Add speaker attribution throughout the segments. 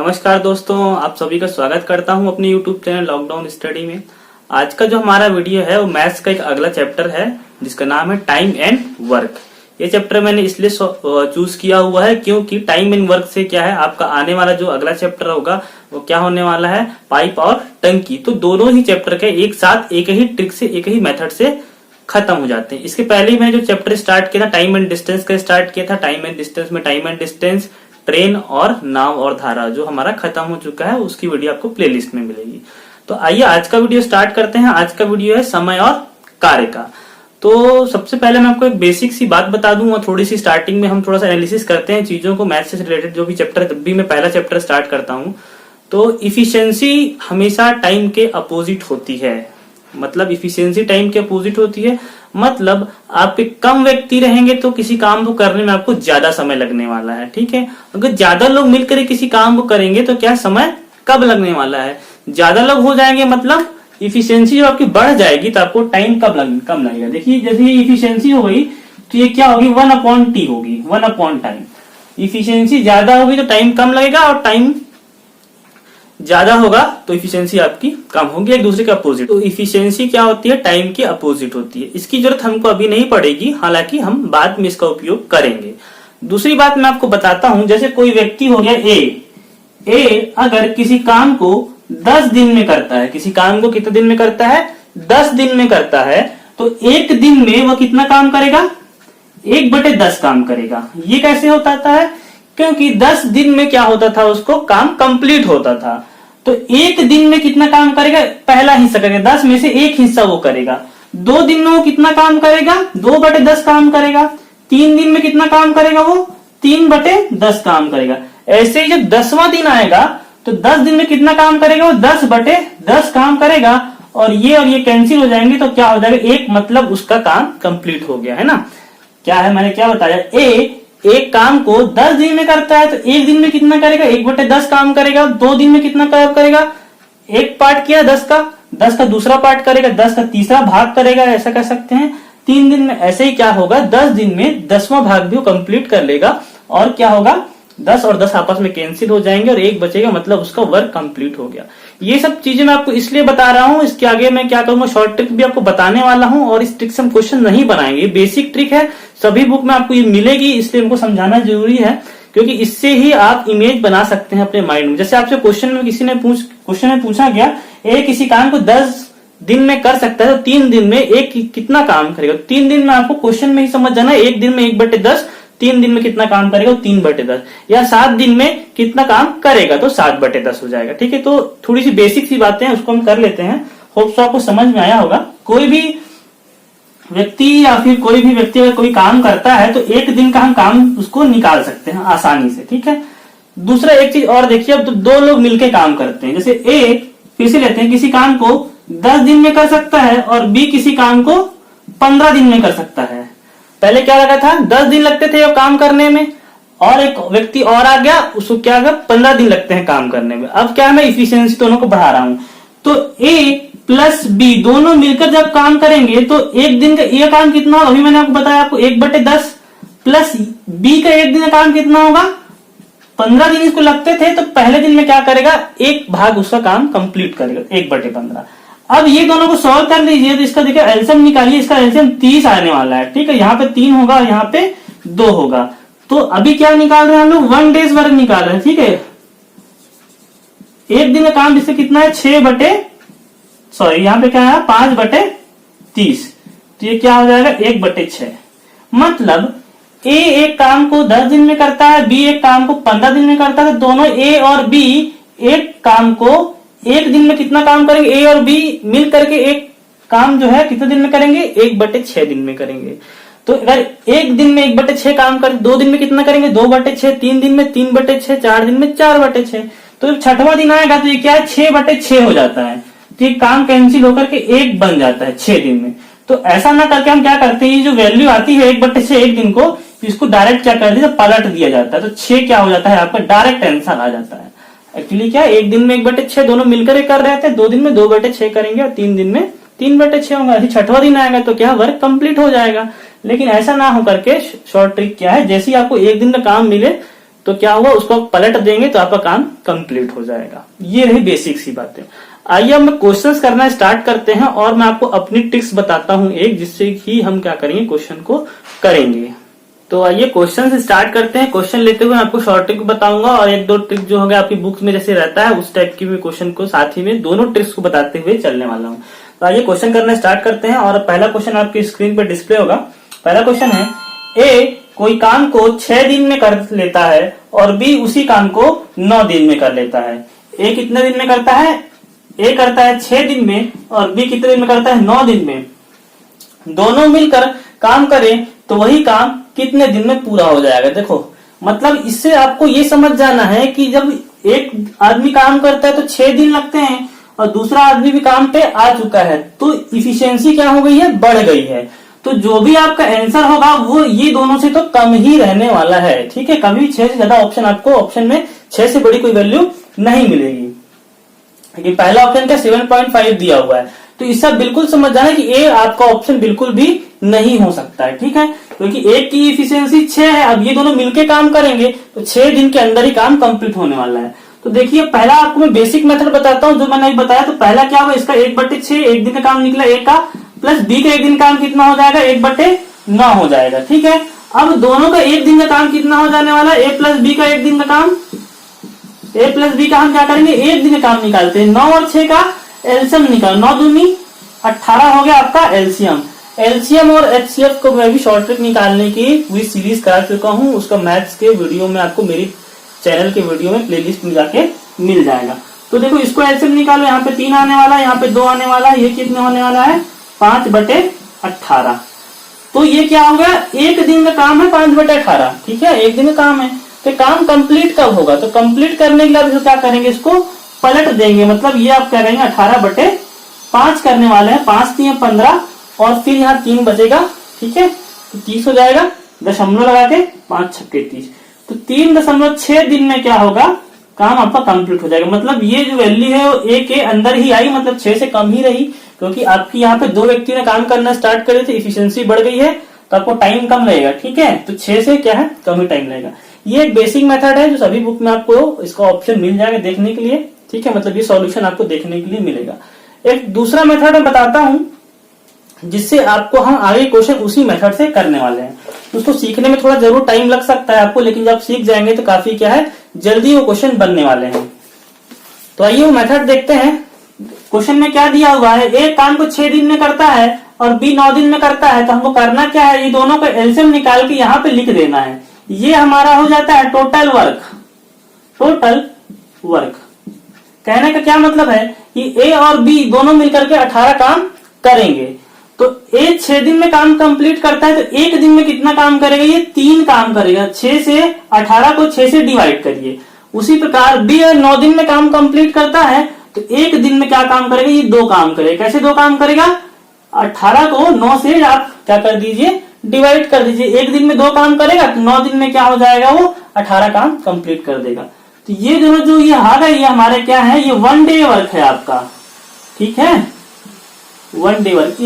Speaker 1: नमस्कार दोस्तों, आप सभी का स्वागत करता हूं अपने YouTube चैनल लॉकडाउन स्टडी में। आज का जो हमारा वीडियो है वो मैथ्स का एक अगला चैप्टर है जिसका नाम है टाइम एंड वर्क। ये चैप्टर मैंने इसलिए चूज किया हुआ है क्योंकि टाइम एंड वर्क से क्या है, आपका आने वाला जो अगला चैप्टर होगा वो क्या होने वाला है, पाइप और टंकी। तो दोनों ही चैप्टर के एक साथ एक ही ट्रिक से, एक ही मेथड से खत्म हो जाते हैं। इसके पहले ही मैंने जो चैप्टर स्टार्ट किया था टाइम एंड डिस्टेंस का स्टार्ट किया था। टाइम एंड डिस्टेंस में टाइम एंड डिस्टेंस, ट्रेन और नाव और धारा जो हमारा खत्म हो चुका है उसकी वीडियो आपको प्लेलिस्ट में मिलेगी। तो आइए आज का वीडियो स्टार्ट करते हैं। आज का वीडियो है समय और कार्य का। तो सबसे पहले मैं आपको एक बेसिक सी बात बता दूं और थोड़ी सी स्टार्टिंग में हम थोड़ा सा एनालिसिस करते हैं चीजों को, मैथ्स से रिलेटेड जो भी चैप्टर, जब भी मैं पहला चैप्टर स्टार्ट करता हूं तो इफिशियंसी हमेशा टाइम के अपोजिट होती है। मतलब इफिशियंसी टाइम के अपोजिट होती है, मतलब आपके कम व्यक्ति रहेंगे तो किसी काम को करने में आपको ज्यादा समय लगने वाला है। ठीक है, अगर ज्यादा लोग मिलकर किसी काम को करेंगे तो क्या समय कब लगने वाला है, ज्यादा लोग हो जाएंगे, मतलब इफिशियंसी जब आपकी बढ़ जाएगी तो आपको टाइम कम लगेगा। देखिए जैसे ये इफिशियंसी हो गई तो ये क्या होगी, 1/t होगी, 1/टाइम। इफिशियंसी ज्यादा होगी तो टाइम कम लगेगा और टाइम ज्यादा होगा तो इफिशियंसी आपकी कम होगी, एक दूसरे के अपोजिट। तो इफिशियंसी क्या होती है, टाइम की अपोजिट होती है। इसकी जरूरत हमको अभी नहीं पड़ेगी, हालांकि हम बाद में इसका उपयोग करेंगे। दूसरी बात मैं आपको बताता हूं, जैसे कोई व्यक्ति हो गया ए अगर किसी काम को 10 दिन में करता है, किसी काम को कितने दिन में करता है, 10 दिन में करता है, तो एक दिन में वह कितना काम करेगा, 1/10 काम करेगा। ये कैसे होता है, क्योंकि 10 दिन में क्या होता था, उसको काम कंप्लीट होता था। तो एक दिन में कितना काम करेगा, पहला हिस्सा करेगा, 10 में से एक हिस्सा वो करेगा। 2 दिन में वो कितना काम करेगा, 2/10 काम करेगा। 3 दिन में कितना काम करेगा, वो 3/10 काम करेगा। ऐसे ही जब 10वां दिन आएगा तो 10 दिन में कितना काम करेगा, वो 10/10 काम करेगा। और ये कैंसिल हो जाएंगे तो क्या हो जाएगा, एक, मतलब उसका काम कंप्लीट हो गया है ना। क्या है, मैंने क्या बताया, एक काम को 10 दिन में करता है तो एक दिन में कितना करेगा, 1/10 काम करेगा। 2 दिन में कितना करेगा, एक पार्ट किया 10 का दूसरा पार्ट करेगा, 10 का तीसरा भाग करेगा, ऐसा कर सकते हैं। 3 दिन में ऐसे ही क्या होगा, 10 दिन में 10वां भाग भी वो कंप्लीट कर लेगा। और क्या होगा, 10 और 10 आपस में कैंसिल हो जाएंगे और एक बचेगा, मतलब उसका वर्क कंप्लीट हो गया। ये सब चीजें मैं आपको इसलिए बता रहा हूं, इसके आगे मैं क्या करूंगा, शॉर्ट ट्रिक भी आपको बताने वाला हूं और इस ट्रिक से हम क्वेश्चन नहीं बनाएंगे। बेसिक ट्रिक है, सभी बुक में आपको ये मिलेगी, इसलिए हमको समझाना जरूरी है क्योंकि इससे ही आप इमेज बना सकते हैं अपने माइंड में। जैसे आपसे क्वेश्चन में पूछा गया, किसी काम को 10 दिन में कर सकता है तो 3 दिन में एक कितना काम करेगा। 3 दिन में आपको क्वेश्चन में ही समझ जाना है, एक दिन में 1/10, 3 दिन में कितना काम करेगा, 3/10, या 7 दिन में कितना काम करेगा तो 7/10 हो जाएगा। ठीक है, तो थोड़ी सी बेसिक सी बातें हैं उसको हम कर लेते हैं। होप सो आपको समझ में आया होगा। कोई भी व्यक्ति या फिर कोई भी व्यक्ति अगर कोई काम करता है तो एक दिन का हम काम उसको निकाल सकते हैं आसानी से। ठीक है, दूसरा एक चीज और देखिए, अब तो 2 लोग मिलकर काम करते हैं। जैसे फिर से लेते हैं, किसी काम को 10 दिन में कर सकता है और बी किसी काम को 15 दिन में कर सकता है। पहले क्या लगा था, 10 दिन लगते थे वो काम करने में, और एक व्यक्ति और आ गया, उसको क्या लगा, 15 दिन लगते हैं काम करने में। अब क्या है, मैं इफिशियंसी दोनों को बढ़ा रहा हूं, तो ए प्लस बी दोनों मिलकर जब काम करेंगे तो एक दिन का ये काम कितना होगा, अभी मैंने आपको बताया, आपको 1/10 प्लस बी का एक दिन का काम कितना होगा, 15 दिन इसको लगते थे, तो पहले दिन में क्या करेगा, एक भाग उसका काम कंप्लीट करेगा, 1/15। अब ये दोनों को सॉल्व कर लीजिए तो इसका देखिए एलसीएम निकालिए, इसका एलसीएम 30 आने वाला है। ठीक है, यहाँ पे 3 होगा और यहाँ पे 2 होगा। तो अभी क्या निकाल रहे हैं हम लोग, 1 डेज वर्क निकाल रहे हैं। ठीक है, एक दिन का काम जिससे कितना है, यहाँ पे क्या है, 5/30, तो ये क्या हो जाएगा, 1/6। मतलब ए एक काम को 10 दिन में करता है, बी एक काम को 15 दिन में करता है, तो दोनों ए और बी एक काम को एक दिन में कितना काम करेंगे, ए और बी मिल करके एक काम जो है कितने दिन में करेंगे, 1/6 दिन में करेंगे। तो अगर एक दिन में 1/6 काम कर, 2 दिन में कितना करेंगे, 2/6, 3 दिन में 3/6, 4 दिन में 4/6। तो जब 6वां दिन आएगा तो ये क्या है, 6/6 हो जाता है। तो ये काम कैंसिल होकर के 1 बन जाता है 6 दिन में। तो ऐसा ना करके हम क्या करते हैं, ये जो वैल्यू आती है 1/6 एक दिन को, इसको डायरेक्ट क्या कर दिया, पलट दिया जाता है, तो 6 क्या हो जाता है, आपका डायरेक्ट आंसर आ जाता है। एक्चुअली क्या, एक दिन में 1/6 दोनों मिलकर कर रहे थे, 2 दिन में 2/6 करेंगे और 3 दिन में 3/6 होगा। 6वां दिन आएगा तो क्या, वर्क कंप्लीट हो जाएगा। लेकिन ऐसा ना हो करके शॉर्ट ट्रिक क्या है, जैसे ही आपको एक दिन का काम मिले तो क्या होगा, उसको पलट देंगे तो आपका काम कंप्लीट हो जाएगा। ये रही बेसिक सी बातें। आइए अब क्वेश्चंस करना स्टार्ट करते हैं और मैं आपको अपनी ट्रिक्स बताता हूं एक, जिससे ही हम क्या करेंगे, क्वेश्चन को करेंगे। तो आइए क्वेश्चन स्टार्ट करते हैं। क्वेश्चन लेते हुए आपको शॉर्ट ट्रिक बताऊंगा और एक दो ट्रिक जो होगा आपकी बुक्स में जैसे रहता है उस टाइप की भी क्वेश्चन को साथ ही में दोनों ट्रिक्स को बताते हुए चलने वाला हूँ। तो आइए क्वेश्चन करना स्टार्ट करते हैं और पहला क्वेश्चन आपकी स्क्रीन पर डिस्प्ले होगा। पहला क्वेश्चन है, ए कोई काम को 6 दिन में कर लेता है और बी उसी काम को 9 दिन में कर लेता है। ए कितने दिन में करता है, ए करता है 6 दिन में और बी कितने दिन में करता है, 9 दिन में। दोनों मिलकर काम करें तो वही काम कितने दिन में पूरा हो जाएगा। देखो मतलब इससे आपको ये समझ जाना है कि जब एक आदमी काम करता है तो 6 दिन लगते हैं और दूसरा आदमी भी काम पे आ चुका है तो इफिशियंसी क्या हो गई है, बढ़ गई है। तो जो भी आपका आंसर होगा वो ये दोनों से तो कम ही रहने वाला है। ठीक है, कभी 6 से ज्यादा ऑप्शन आपको ऑप्शन में 6 से बड़ी कोई वैल्यू नहीं मिलेगी। लेकिन पहला ऑप्शन का 7.5 दिया हुआ है तो इससे बिल्कुल समझ जाना कि ए आपका ऑप्शन बिल्कुल भी नहीं हो सकता है। ठीक है, क्योंकि एक की इफिशियंसी 6 है, अब ये दोनों मिलके काम करेंगे तो 6 दिन के अंदर ही काम कंप्लीट होने वाला है। तो देखिए पहला आपको मैं बेसिक मेथड बताता हूं जो मैंने अभी बताया। तो पहला क्या हुआ, इसका 1/6 एक दिन का काम निकला ए का, प्लस बी का एक दिन काम कितना हो जाएगा, 1/9 हो जाएगा। ठीक है, अब दोनों का एक दिन का काम कितना हो जाने वाला है, ए प्लस बी का एक दिन का काम। ए प्लस बी का हम क्या करेंगे, एक दिन का काम निकालते हैं। 9 और 6 का एलसीएम निकाल, 9 दूनी 18 हो गया आपका एलसीएम। एलसीएम और एचसीएफ को मैं भी शॉर्ट ट्रिक निकालने की पूरी सीरीज करा चुका हूं, उसका मैथ्स के वीडियो में आपको मेरी चैनल के वीडियो में प्लेलिस्ट में जाके मिल जाएगा। तो देखो इसको एलसीएम निकालो, यहाँ पे 3 आने वाला है, यहाँ पे 2 आने वाला है, ये कितने होने वाला है, 5/18। तो ये क्या होगा, एक दिन का काम है 5/18। ठीक है, एक दिन का काम है तो काम कंप्लीट कब होगा, तो कंप्लीट करने के लिए क्या करेंगे, इसको पलट देंगे। मतलब ये आप क्या करेंगे, 18/5 करने वाले हैं। 5 3 15 और फिर यहाँ 3 बचेगा। ठीक है, तो 30 हो जाएगा, दशमलव लगा के 5 छक्के 30। तो 3.6 दिन में क्या होगा, काम आपका कंप्लीट हो जाएगा। मतलब ये जो वैल्यू है वो ए के अंदर ही आई, मतलब 6 से कम ही रही, क्योंकि आपकी यहाँ पे 2 व्यक्ति ने काम करना स्टार्ट करे थे, इफिशियंसी बढ़ गई है तो आपको टाइम कम लगेगा। ठीक है, तो 6 से क्या है, कम ही टाइम लगेगा। ये एक बेसिक मेथड है जो सभी बुक में आपको इसका ऑप्शन मिल जाएगा देखने के लिए। ठीक है, मतलब ये सॉल्यूशन आपको देखने के लिए मिलेगा। एक दूसरा मेथड मैं बताता हूं जिससे आपको हम आगे क्वेश्चन उसी मेथड से करने वाले हैं। उसको सीखने में थोड़ा जरूर टाइम लग सकता है आपको, लेकिन जब सीख जाएंगे तो काफी क्या है, जल्दी वो क्वेश्चन बनने वाले हैं। तो आइए वो मेथड देखते हैं। क्वेश्चन में क्या दिया हुआ है, एक काम को 6 दिन में करता है और बी 9 दिन में करता है। तो हमको करना क्या है, ये दोनों का एलसीएम निकाल के यहाँ पे लिख देना है। ये हमारा हो जाता है टोटल वर्क। टोटल वर्क कहने का क्या मतलब है कि ए और बी दोनों मिलकर के 18 काम करेंगे। तो ए 6 दिन में काम कंप्लीट करता है तो एक दिन में कितना काम करेगा, ये 3 काम करेगा। 6 से 18 को 6 से डिवाइड करिए। उसी प्रकार बी 9 दिन में काम कंप्लीट करता है तो एक दिन में क्या काम करेगा, ये 2 काम करेगा। कैसे 2 काम करेगा, 18 को 9 से आप क्या कर दीजिए, डिवाइड कर दीजिए। एक दिन में 2 काम करेगा तो 9 दिन में क्या हो जाएगा, वो 18 काम कंप्लीट कर देगा। तो ये दोनों जो ये हार है ये हमारे क्या है, ये 1 डे वर्क है आपका। ठीक है, 1 डे वर्क।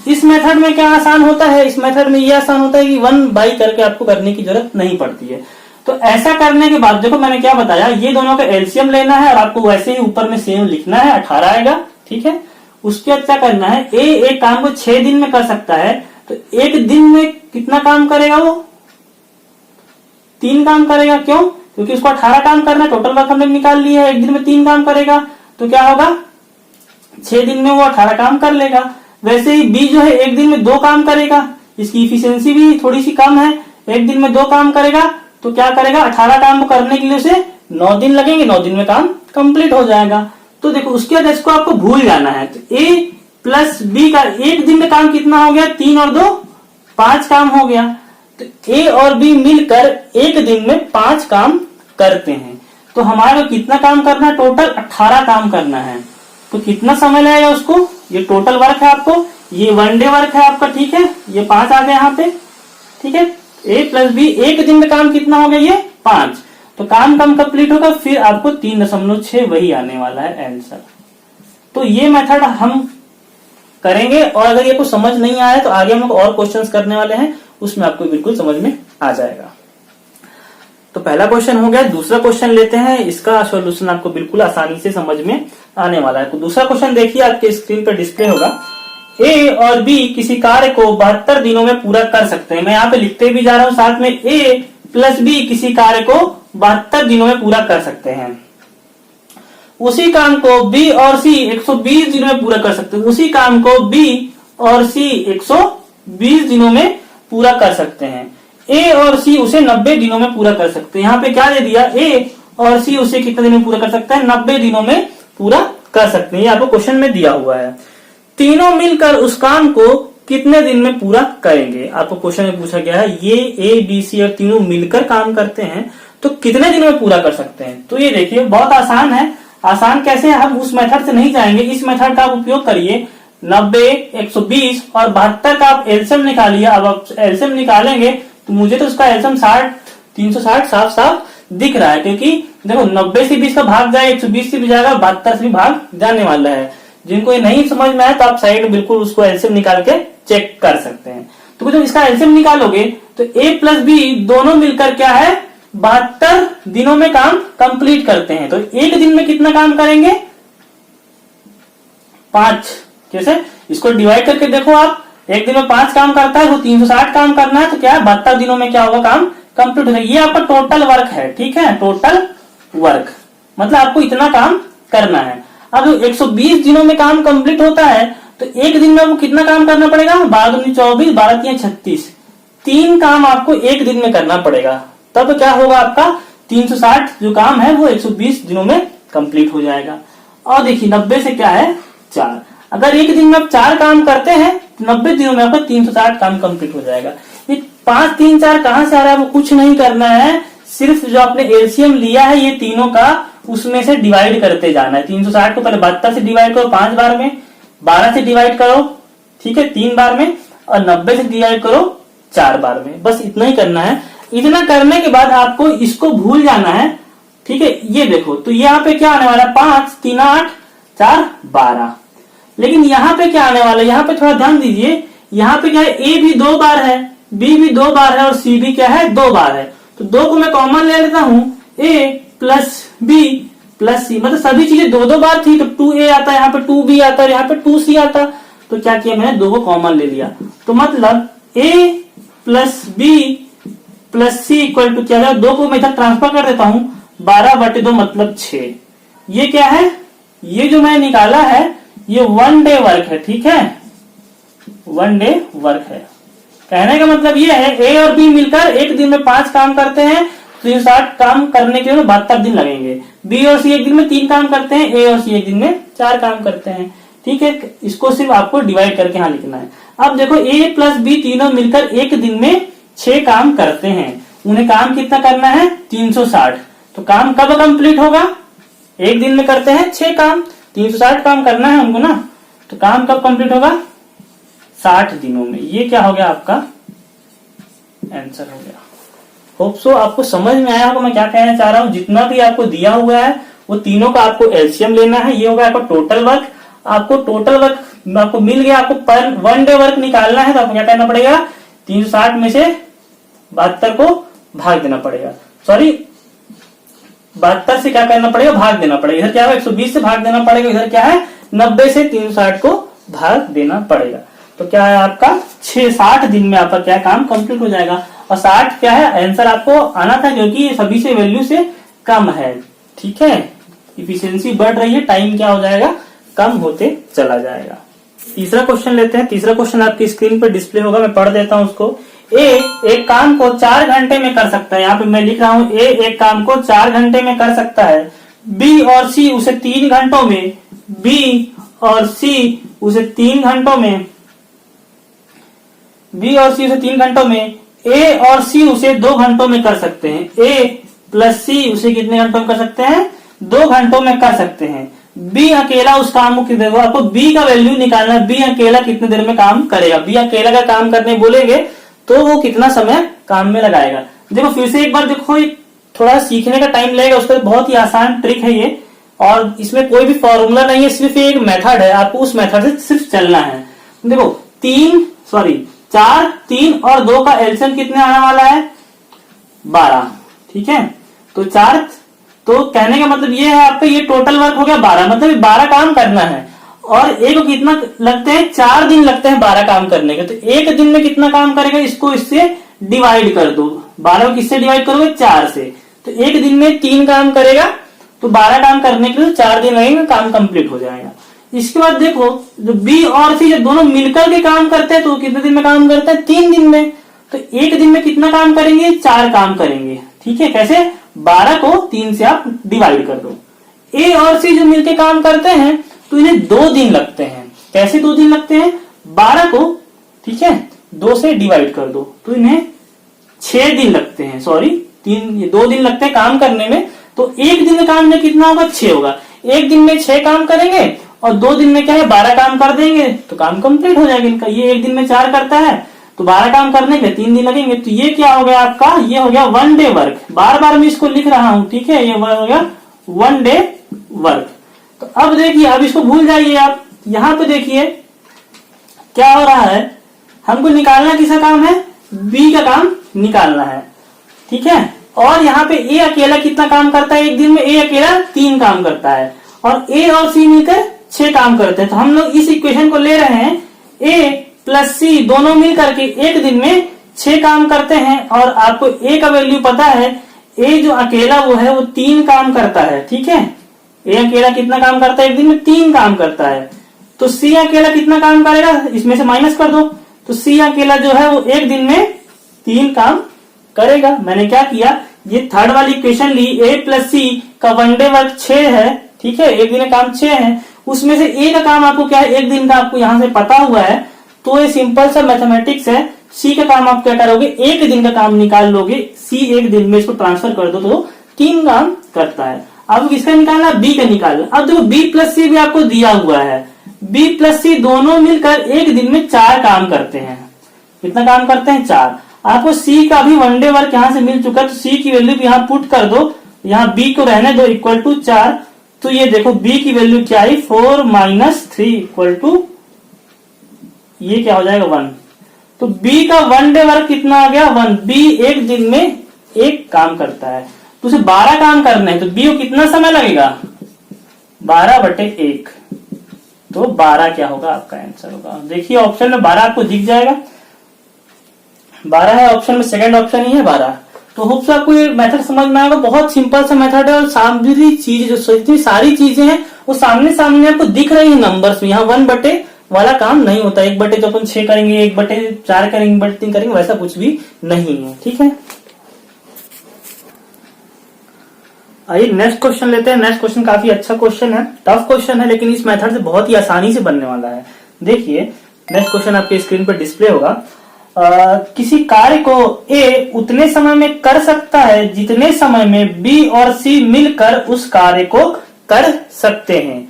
Speaker 1: इस मेथड में क्या आसान होता है, इस मेथड में ये आसान होता है कि 1 बाई करके आपको करने की जरूरत नहीं पड़ती है। तो ऐसा करने के बाद देखो मैंने क्या बताया, ये दोनों का एलसीएम लेना है और आपको वैसे ही ऊपर में सेम लिखना है, 18 आएगा। ठीक है, उसके बाद क्या करना है, ए एक काम को 6 दिन में कर सकता है तो एक दिन में कितना काम करेगा, वो 3 काम करेगा। क्यों, क्योंकि उसको 18 काम करना है, टोटल वर्क हमने निकाल लिया है। एक दिन में 3 काम करेगा तो क्या होगा, 6 दिन में वो 18 काम कर लेगा। वैसे ही बी जो है एक दिन में 2 काम करेगा, इसकी इफिशियंसी भी थोड़ी सी कम है। एक दिन में 2 काम करेगा तो क्या करेगा, 18 काम को करने के लिए उसे 9 दिन लगेंगे, 9 दिन में काम कंप्लीट हो जाएगा। तो देखो उसके बाद इसको आपको भूल जाना है। तो ए प्लस बी का एक दिन में काम कितना हो गया, 3 और 2 5 काम हो गया। तो ए और बी मिलकर एक दिन में 5 काम करते हैं। तो हमारे कितना काम करना है, टोटल 18 काम करना है। तो कितना समय लगेगा उसको, ये टोटल वर्क है आपको, ये 1 डे वर्क है आपका। ठीक है, ये 5 आ गया यहाँ पे। ठीक है, ए प्लस बी एक दिन में काम कितना हो गया, ये 5। तो काम कम कंप्लीट होगा, फिर आपको 3.6 वही आने वाला है आंसर। तो ये मेथड हम करेंगे और अगर ये कुछ समझ नहीं आया तो आगे हम लोग और क्वेश्चंस करने वाले हैं, उसमें आपको बिल्कुल समझ में आ जाएगा। तो पहला क्वेश्चन हो गया। दूसरा क्वेश्चन लेते हैं, इसका सॉल्यूशन आपको बिल्कुल आसानी से समझ में आने वाला है। तो दूसरा क्वेश्चन देखिए, आपके स्क्रीन पर डिस्प्ले होगा। ए और बी किसी कार्य को 72 दिनों में पूरा कर सकते हैं। मैं यहाँ पे लिखते भी जा रहा हूं साथ में, ए प्लस बी किसी कार्य को 72 दिनों में पूरा कर सकते हैं। उसी काम को बी और सी 120 दिनों में पूरा कर सकते हैं। उसी काम को बी और सी 120 दिनों में पूरा कर सकते हैं। ए और सी उसे 90 दिनों में पूरा कर सकते हैं। यहाँ पे क्या दे दिया, ए और सी उसे कितने दिन में पूरा कर सकते हैं, 90 दिनों में पूरा कर सकते हैं। ये आपको क्वेश्चन में दिया हुआ है। तीनों मिलकर उस काम को कितने दिन में पूरा करेंगे, आपको क्वेश्चन में पूछा गया है। ये ए बी सी और तीनों मिलकर काम करते हैं तो कितने दिन में पूरा कर सकते हैं। तो ये देखिए बहुत आसान है। आसान कैसे है, हम उस मेथड से नहीं जाएंगे, इस मेथड का आप उपयोग करिए। 90, 120 और 72 का आप एलसीएम निकालिए। अब आप एलसीएम निकालेंगे तो मुझे तो उसका एलसीएम 360 साफ साफ दिख रहा है, क्योंकि देखो 90 से 20 का भाग जाए, 120 से भी जाएगा, 72 से भी भाग जाने वाला है। जिनको ये नहीं समझ में आया तो आप साइड में बिल्कुल उसको एलसीएम निकाल के चेक कर सकते हैं। तो जब इसका एलसीएम निकालोगे तो ए प्लस बी दोनों मिलकर क्या है, 72 दिनों में काम कंप्लीट करते हैं। तो एक दिन में कितना काम करेंगे, 5। कैसे, इसको डिवाइड करके देखो आप, एक दिन में 5 काम करता है, वो 360 काम करना है, तो क्या है 72 दिनों में क्या होगा, काम कंप्लीट हो जाएगा। ये आपका टोटल वर्क है, ठीक है, टोटल वर्क मतलब आपको इतना काम करना है। अब 120 दिनों में काम कंप्लीट होता है तो एक दिन में आपको कितना काम करना पड़ेगा, 12 24, 12 36, 3 काम आपको एक दिन में करना पड़ेगा। तब क्या होगा, आपका 360 जो काम है वो 120 दिनों में कंप्लीट हो जाएगा। और देखिए 90 से क्या है, 4। अगर एक दिन में आप 4 काम करते हैं तो 90 दिनों में आपका 360 काम कंप्लीट हो जाएगा। ये 5 3 4 कहां से आ रहा है, वो कुछ नहीं करना है, सिर्फ जो आपने एलसीएम लिया है ये तीनों का, उसमें से डिवाइड करते जाना है। 360 को पहले 72 से डिवाइड करो 5 बार में, 12 से डिवाइड करो, ठीक है, 3 बार में, और 90 से डिवाइड करो 4 बार में। बस इतना ही करना है। इतना करने के बाद आपको इसको भूल जाना है, ठीक है। ये देखो तो यहाँ पे क्या आने वाला है, 5 3 8 4 12। लेकिन यहाँ पे क्या आने वाला है, यहाँ पे थोड़ा ध्यान दीजिए, यहाँ पे क्या है, ए भी 2 बार है, बी भी 2 बार है और सी भी क्या है, 2 बार है। तो 2 को मैं कॉमन ले लेता हूं, ए प्लस बी प्लस सी, मतलब सभी चीजें 2 बार थी तो 2a आता है, यहाँ पे 2b आता है, यहाँ पे 2c आता। तो क्या किया मैंने, 2 को कॉमन ले लिया। तो मतलब a plus B plus C equal to क्या है, 2 को मैं इधर ट्रांसफर कर देता हूं, 12/2 मतलब 6। ये क्या है, ये जो मैं निकाला है ये 1 डे वर्क है, ठीक है, 1 डे वर्क है। कहने का मतलब ये है, ए और बी मिलकर एक दिन में 5 काम करते हैं, 360 काम करने के लिए 72 दिन लगेंगे। बी और सी एक दिन में 3 काम करते हैं, ए और सी एक दिन में 4 काम करते हैं, ठीक है। इसको सिर्फ आपको डिवाइड करके यहाँ लिखना है। अब देखो ए प्लस बी तीनों मिलकर एक दिन में 6 काम करते हैं। उन्हें काम कितना करना है, 360। तो काम कब कंप्लीट होगा, एक दिन में करते हैं 6 काम, 360 काम करना है हमको ना, तो काम कब कंप्लीट होगा, 60 दिनों में। ये क्या हो गया, आपका आंसर हो गया। होप सो आपको समझ में आया होगा मैं क्या कहना चाह रहा हूं। जितना भी आपको दिया हुआ है वो तीनों का आपको एलसीएम लेना है। ये होगा आपका टोटल वर्क। आपको टोटल वर्क आपको मिल गया, आपको पर 1 डे वर्क निकालना है तो आपको क्या करना पड़ेगा, 360 में से 72 को भाग देना पड़ेगा। सॉरी 72 से क्या करना पड़ेगा, भाग देना पड़ेगा। इधर क्या है, 120 से भाग देना पड़ेगा, इधर क्या है 90 से 360 को भाग देना पड़ेगा। तो क्या है आपका 60 दिन में आपका क्या काम कंप्लीट हो जाएगा। और 60 क्या है, आंसर आपको आना था क्योंकि सभी से वैल्यू से कम है, ठीक है। इफिशियंसी बढ़ रही है, टाइम क्या हो जाएगा, कम होते चला जाएगा। तीसरा क्वेश्चन लेते हैं। तीसरा क्वेश्चन आपकी स्क्रीन पर डिस्प्ले होगा, मैं पढ़ देता हूं उसको। ए एक काम को 4 घंटे में कर सकता है। यहाँ पे मैं लिख रहा हूं ए एक काम को 4 घंटे में कर सकता है। बी और सी उसे 3 घंटों में, बी और सी उसे 3 घंटों में, बी और सी उसे 3 घंटों में, ए और सी उसे 2 घंटों में कर सकते हैं। ए प्लस सी उसे कितने घंटों में कर सकते हैं, 2 घंटों में कर सकते हैं। बी अकेला उस काम को कितने, आपको बी का वैल्यू निकालना है, बी अकेला कितने देर में काम करेगा। बी अकेला का काम करने बोलेंगे तो वो कितना समय काम में लगाएगा। देखो फिर से एक बार देखो, थोड़ा सीखने का टाइम लगेगा, उसका बहुत ही आसान ट्रिक है ये, और इसमें कोई भी फॉर्मूला नहीं है, सिर्फ एक मेथड है, आपको उस मेथड से सिर्फ चलना है। देखो 4 3 और 2 का एलसीएम कितने आने वाला है, 12, ठीक है। तो 4, तो कहने का मतलब ये है आपका, ये टोटल वर्क हो गया 12, मतलब 12 काम करना है। और एक को कितना लगते हैं, 4 दिन लगते हैं 12 काम करने के। तो एक दिन में कितना काम करेगा, इसको इससे डिवाइड कर दो। 12 को किससे डिवाइड करोगे, 4 से। तो एक दिन में 3 काम करेगा, तो 12 काम करने के लिए 4 दिन लगेंगे, काम कंप्लीट हो जाएगा। इसके बाद देखो, जो बी और सी जब दोनों मिलकर के काम करते हैं तो कितने दिन में काम करते हैं, 3 दिन में। तो एक दिन में कितना काम करेंगे, 4 काम करेंगे। ठीक है, कैसे, 12 को 3 से आप डिवाइड कर दो। ए और सी जो मिलकर काम करते हैं तो इन्हें 2 दिन लगते हैं। कैसे 2 दिन लगते हैं, 12 को, ठीक है, 2 से डिवाइड कर दो तो इन्हें 6 दिन लगते हैं। सॉरी, 2 दिन लगते हैं काम करने में। तो एक दिन में काम में कितना होगा, 6 होगा। एक दिन में 6 काम करेंगे और 2 दिन में क्या है, 12 काम कर देंगे तो काम कंप्लीट हो जाएगा इनका। ये एक दिन में 4 करता है तो 12 काम करने के 3 दिन लगेंगे। तो ये क्या हो गया आपका, ये हो गया 1 डे वर्क। बार बार मैं इसको लिख रहा हूं, ठीक है, ये हो गया 1 डे वर्क। तो अब देखिए, अब इसको भूल जाइए आप। यहां पे देखिए क्या हो रहा है, हमको निकालना किसका काम है, बी का काम निकालना है। ठीक है, और यहाँ पे ए अकेला कितना काम करता है एक दिन में, ए अकेला 3 काम करता है और ए और सी मिलकर 6 काम करते हैं। तो हम लोग इस इक्वेशन को ले रहे हैं, ए प्लस सी दोनों मिलकर के एक दिन में 6 काम करते हैं। और आपको ए का वैल्यू पता है, ए जो अकेला वो है वो 3 काम करता है। ठीक है, ए अकेला कितना काम करता है एक दिन में, 3 काम करता है। तो सी अकेला कितना काम करेगा, इसमें से माइनस कर दो। तो सी अकेला जो है वो एक दिन में 3 काम करेगा। मैंने क्या किया, ये थर्ड वाली इक्वेशन ली, ए प्लस सी का 1 डे वर्क 6 है। ठीक है, एक दिन में काम 6 है, उसमें से ए का काम आपको क्या है, एक दिन का आपको यहां से पता हुआ है। तो ये सिंपल सा मैथमेटिक्स है। सी का काम आप क्या करोगे, एक दिन का काम निकाल लोगे। सी एक दिन में इसको ट्रांसफर कर दो तो 3 काम करता है। अब किसका निकालना, बी का निकालना। अब देखो बी प्लस सी भी आपको दिया हुआ है, बी प्लस सी दोनों मिलकर एक दिन में 4 काम करते हैं। कितना काम करते हैं, 4। आपको सी का भी 1 डे वर्क यहां से मिल चुका है, तो सी की वैल्यू भी यहां पुट कर दो, यहां बी को रहने दो इक्वल टू 4। तो ये देखो बी की वैल्यू क्या आई, 4 माइनस 3 इक्वल टू, ये क्या हो जाएगा 1। तो बी का 1 डे वर्क कितना आ गया, 1। बी एक दिन में 1 काम करता है, तो उसे 12 काम करने हैं। तो बी को कितना समय लगेगा, 12/1। तो 12 क्या होगा, आपका आंसर होगा। देखिए ऑप्शन में 12 आपको दिख जाएगा, 12 है ऑप्शन में, सेकंड ऑप्शन ही है 12। तो होप से आपको ये मेथड समझ में आएगा। बहुत सिंपल सा मेथड है और सारी चीजें जो सोचती सारी चीजें हैं वो सामने सामने आपको दिख रही है नंबर्स में। यहाँ 1 बटे वाला काम नहीं होता, 1 बटे जो अपन 6 करेंगे, 1 बटे 4 करेंगे, 1 बटे 3 करेंगे, वैसा कुछ भी नहीं है। ठीक है, आइए नेक्स्ट क्वेश्चन लेते हैं। नेक्स्ट क्वेश्चन काफी अच्छा क्वेश्चन है, टफ क्वेश्चन है, लेकिन इस मेथड से बहुत ही आसानी से बनने वाला है। देखिए नेक्स्ट क्वेश्चन आपके स्क्रीन पर डिस्प्ले होगा। किसी कार्य को ए उतने समय में कर सकता है जितने समय में बी और सी मिलकर उस कार्य को कर सकते हैं।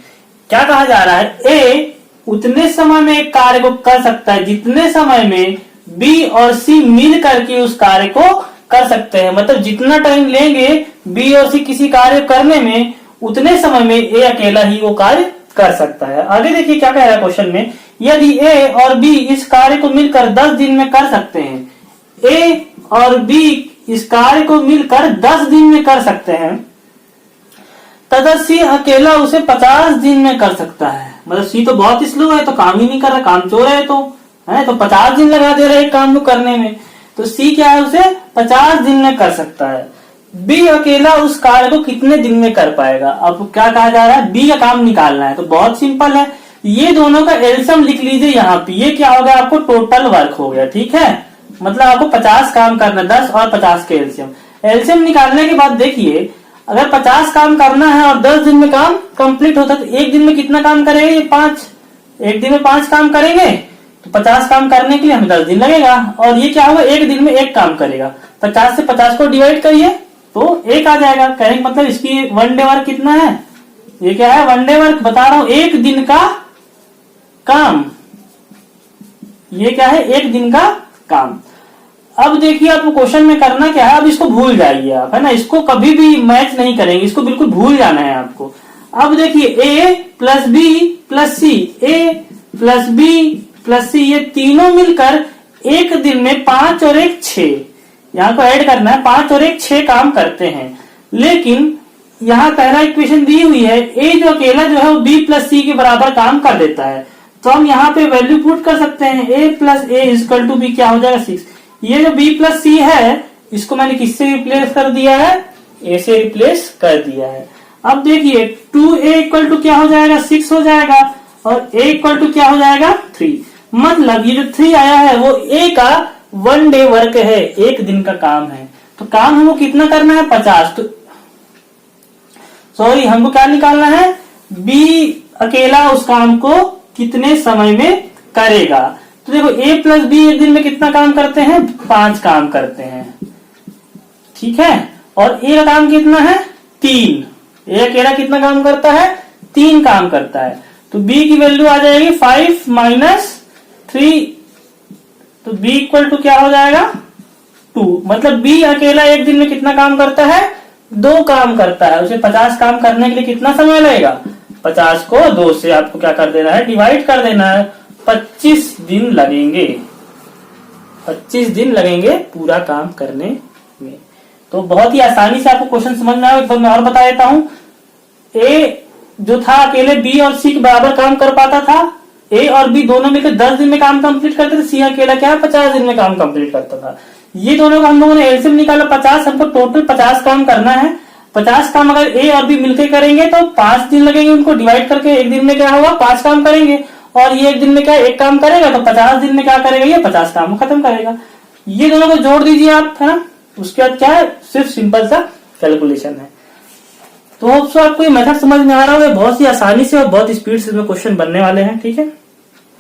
Speaker 1: क्या कहा जा रहा है, ए उतने समय में एक कार्य को कर सकता है जितने समय में बी और सी मिल करके उस कार्य को कर सकते हैं। मतलब जितना टाइम लेंगे बी और सी किसी कार्य करने में, उतने समय में ए अकेला ही वो कार्य कर सकता है। आगे देखिए क्या कह रहा है क्वेश्चन में, यदि ए और बी इस कार्य को मिलकर 10 दिन में कर सकते हैं, ए और बी इस कार्य को मिलकर 10 दिन में कर सकते हैं, तथा सी अकेला उसे 50 दिन में कर सकता है। मतलब सी तो बहुत स्लो है, तो काम ही नहीं कर रहा, काम चोर है, तो 50 दिन लगा दे रहा है काम को करने में। तो सी क्या है, उसे 50 दिन में कर सकता है। बी अकेला उस कार्य को कितने दिन में कर पाएगा। अब क्या कहा जा रहा है, बी का काम निकालना है। तो बहुत सिंपल है, ये दोनों का एलसीएम लिख लीजिए यहाँ पे। ये क्या हो गया, आपको टोटल वर्क हो गया। ठीक है, मतलब आपको 50 काम करना, 10 और 50 के एलसीएम निकालने के बाद देखिए, अगर 50 काम करना है और 10 दिन में काम कंप्लीट होता है, तो एक दिन में कितना काम करेंगे, ये 5। एक दिन में 5 काम करेंगे, तो 50 काम करने के लिए हमें 10 दिन लगेगा। और ये क्या होगा, एक दिन में 1 काम करेगा। 50 से 50 को डिवाइड करिए तो 1 आ जाएगा। कहने का मतलब इसकी 1 डे वर्क कितना है, ये क्या है, 1 डे वर्क बता रहा हूं, 1 दिन का काम। ये क्या है, 1 दिन का काम। अब देखिए आपको क्वेश्चन में करना क्या है, अब इसको भूल जाइए आप, है ना, इसको कभी भी मैच नहीं करेंगे, इसको बिल्कुल भूल जाना है आपको। अब देखिए ए प्लस बी प्लस सी, ए प्लस बी प्लस सी, ये तीनों मिलकर एक दिन में 5 और 1 6, यहाँ को ऐड करना है, 5 और 1 6 काम करते हैं। लेकिन यहाँ पहला इक्वेशन दी हुई है, ए जो अकेला जो है वो बी प्लस सी के बराबर काम कर देता है। तो हम यहाँ पे वैल्यू पुट कर सकते हैं, A plus A equal to B क्या हो जाएगा 6। ये जो बी प्लस सी है इसको मैंने किससे रिप्लेस कर दिया है, ए से रिप्लेस कर दिया है। अब देखिए 2a इक्वल टू क्या हो जाएगा 6 हो जाएगा, और a इक्वल टू क्या हो जाएगा 3। मतलब ये जो 3 आया है वो a का 1 डे वर्क है, एक दिन का काम है। तो काम हमको कितना करना है 50। तो सॉरी हमको क्या निकालना है, b अकेला उस काम को कितने समय में करेगा। तो देखो a प्लस बी एक दिन में कितना काम करते हैं, 5 काम करते हैं, ठीक है। और a का काम कितना है 3, a अकेला कितना काम करता है 3 काम करता है। तो b की वैल्यू आ जाएगी 5 माइनस 3, तो b इक्वल टू क्या हो जाएगा 2। मतलब b अकेला एक दिन में कितना काम करता है, 2 काम करता है। उसे 50 काम करने के लिए कितना समय लगेगा, 50 को 2 से आपको क्या कर देना है, डिवाइड कर देना है। 25 दिन लगेंगे, 25 दिन लगेंगे पूरा काम करने में। तो बहुत ही आसानी से आपको क्वेश्चन समझ में आया। एक बार मैं और बता देता हूं, ए जो था अकेले बी और सी के बराबर काम कर पाता था, ए और बी दोनों मिलकर 10 दिन में काम कंप्लीट करते थे, सी अकेला क्या 50 दिन में काम कंप्लीट करता था। ये दोनों का हम लोगों ने एलसीएम निकाला 50, हमको टोटल 50 काम करना है। 50 काम अगर ए और बी मिलकर करेंगे तो 5 दिन लगेंगे, उनको डिवाइड करके एक दिन में क्या होगा 5 काम करेंगे, और ये एक दिन में क्या 1 काम करेगा, तो 50 दिन में क्या करेगा, ये 50 काम खत्म करेगा। ये दोनों को जोड़ दीजिए आप, है ना। उसके बाद क्या है, सिर्फ सिंपल सा कैलकुलेशन है। तो होप आपको ये मेथड समझ में आ रहा होगा। बहुत ही आसानी से और बहुत स्पीड से इसमें क्वेश्चन बनने वाले हैं, ठीक है।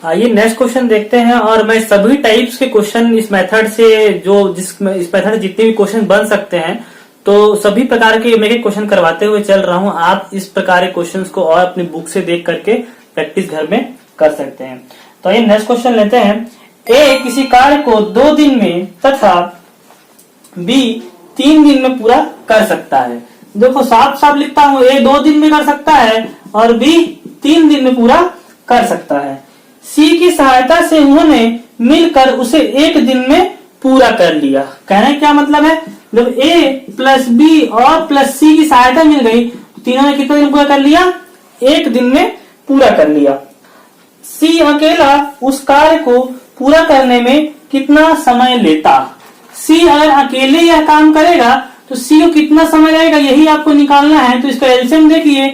Speaker 1: आइए नेक्स्ट क्वेश्चन देखते हैं। और मैं सभी टाइप्स के क्वेश्चन इस मेथड से, जो इस मेथड से जितने भी क्वेश्चन बन सकते हैं, तो सभी प्रकार के मैं क्वेश्चन करवाते हुए चल रहा हूं। आप इस प्रकार के क्वेश्चन को और अपनी बुक से देख करके प्रैक्टिस घर में कर सकते हैं। तो आइए नेक्स्ट क्वेश्चन लेते हैं। ए किसी कार्य को 2 दिन में तथा बी 3 दिन में पूरा कर सकता है। देखो साफ साफ लिखता हूं, ए 2 दिन में कर सकता है और बी 3 दिन में पूरा कर सकता है। सी की सहायता से उन्होंने मिलकर उसे 1 दिन में पूरा कर लिया। कहने क्या मतलब है, जब ए प्लस बी और प्लस सी की सहायता मिल गई, तीनों ने कितने दिन पूरा कर लिया, 1 दिन में पूरा कर लिया। सी अकेला उस कार्य को पूरा करने में कितना समय लेता। सी अगर अकेले यह काम करेगा तो सी को कितना समय लगेगा, यही आपको निकालना है। तो इसका एलसीएम देखिए,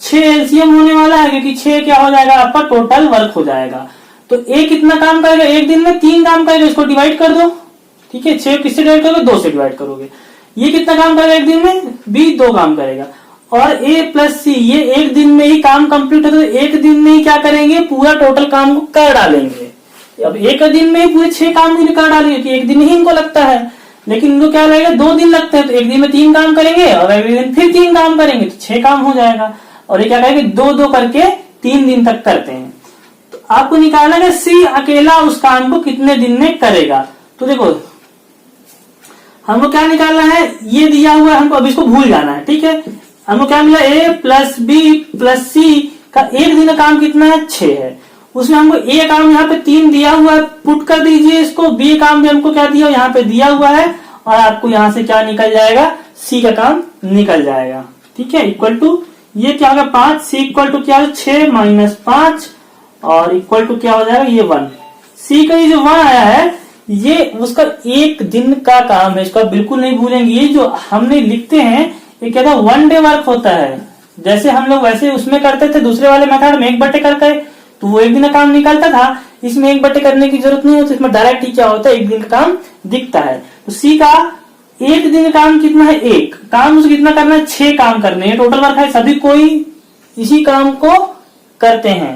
Speaker 1: 6 एलसीएम होने वाला है, क्योंकि 6 क्या हो जाएगा आपका टोटल वर्क हो जाएगा। तो ए कितना काम करेगा, एक दिन में 3 काम करेगा, इसको डिवाइड कर दो, ठीक है। 6 किससे डिवाइड करोगे, 2 से डिवाइड करोगे। ये कितना काम करेगा एक दिन में, बी 2 काम करेगा। और ए प्लस सी ये 1 दिन में ही काम कंप्लीट होता है, तो 1 दिन में ही क्या करेंगे, पूरा टोटल काम को कर डालेंगे। अब 1 दिन में ही पूरे 6 काम भी कर डालेंगे, कि 1 दिन ही इनको लगता है। लेकिन इनको क्या लगेगा, 2 दिन लगते हैं, तो 1 दिन में 3 काम करेंगे और अगले दिन फिर 3 काम करेंगे, तो 6 काम हो जाएगा। और ये क्या करेंगे, 2-2 करके 3 दिन तक करते हैं। तो आपको निकालना है सी अकेला उस काम को कितने दिन में करेगा। तो देखो हमको क्या निकालना है, ये दिया हुआ है हमको, अब इसको भूल जाना है, ठीक है। हमको क्या मिला, ए प्लस बी प्लस सी का 1 दिन का काम कितना है 6 है। उसमें हमको ए काम यहाँ पे 3 दिया हुआ है, पुट कर दीजिए इसको। बी काम भी हमको क्या दिया, यहाँ पे दिया हुआ है, और आपको यहाँ से क्या निकल जाएगा, सी का काम निकल जाएगा, ठीक है। इक्वल टू ये क्या होगा 5, सी इक्वल टू क्या है 6 माइनस 5, और इक्वल टू क्या हो जाएगा ये 1। सी का ये जो 1 आया है ये उसका 1 दिन का काम है, इसको बिल्कुल नहीं भूलेंगे। ये जो हमने लिखते हैं ये क्या था, 1 डे वर्क होता है। जैसे हम लोग वैसे उसमें करते थे दूसरे वाले मेथड में 1 बटे करके, तो वो 1 दिन का काम निकलता था। इसमें 1 बटे करने की जरूरत नहीं होती, इसमें डायरेक्ट ही क्या होता है 1 दिन का काम दिखता है। तो सी का 1 दिन का काम कितना है, 1 काम उसे कितना करना है, 6 काम करने हैं, टोटल वर्क है। सभी कोई इसी काम को करते हैं,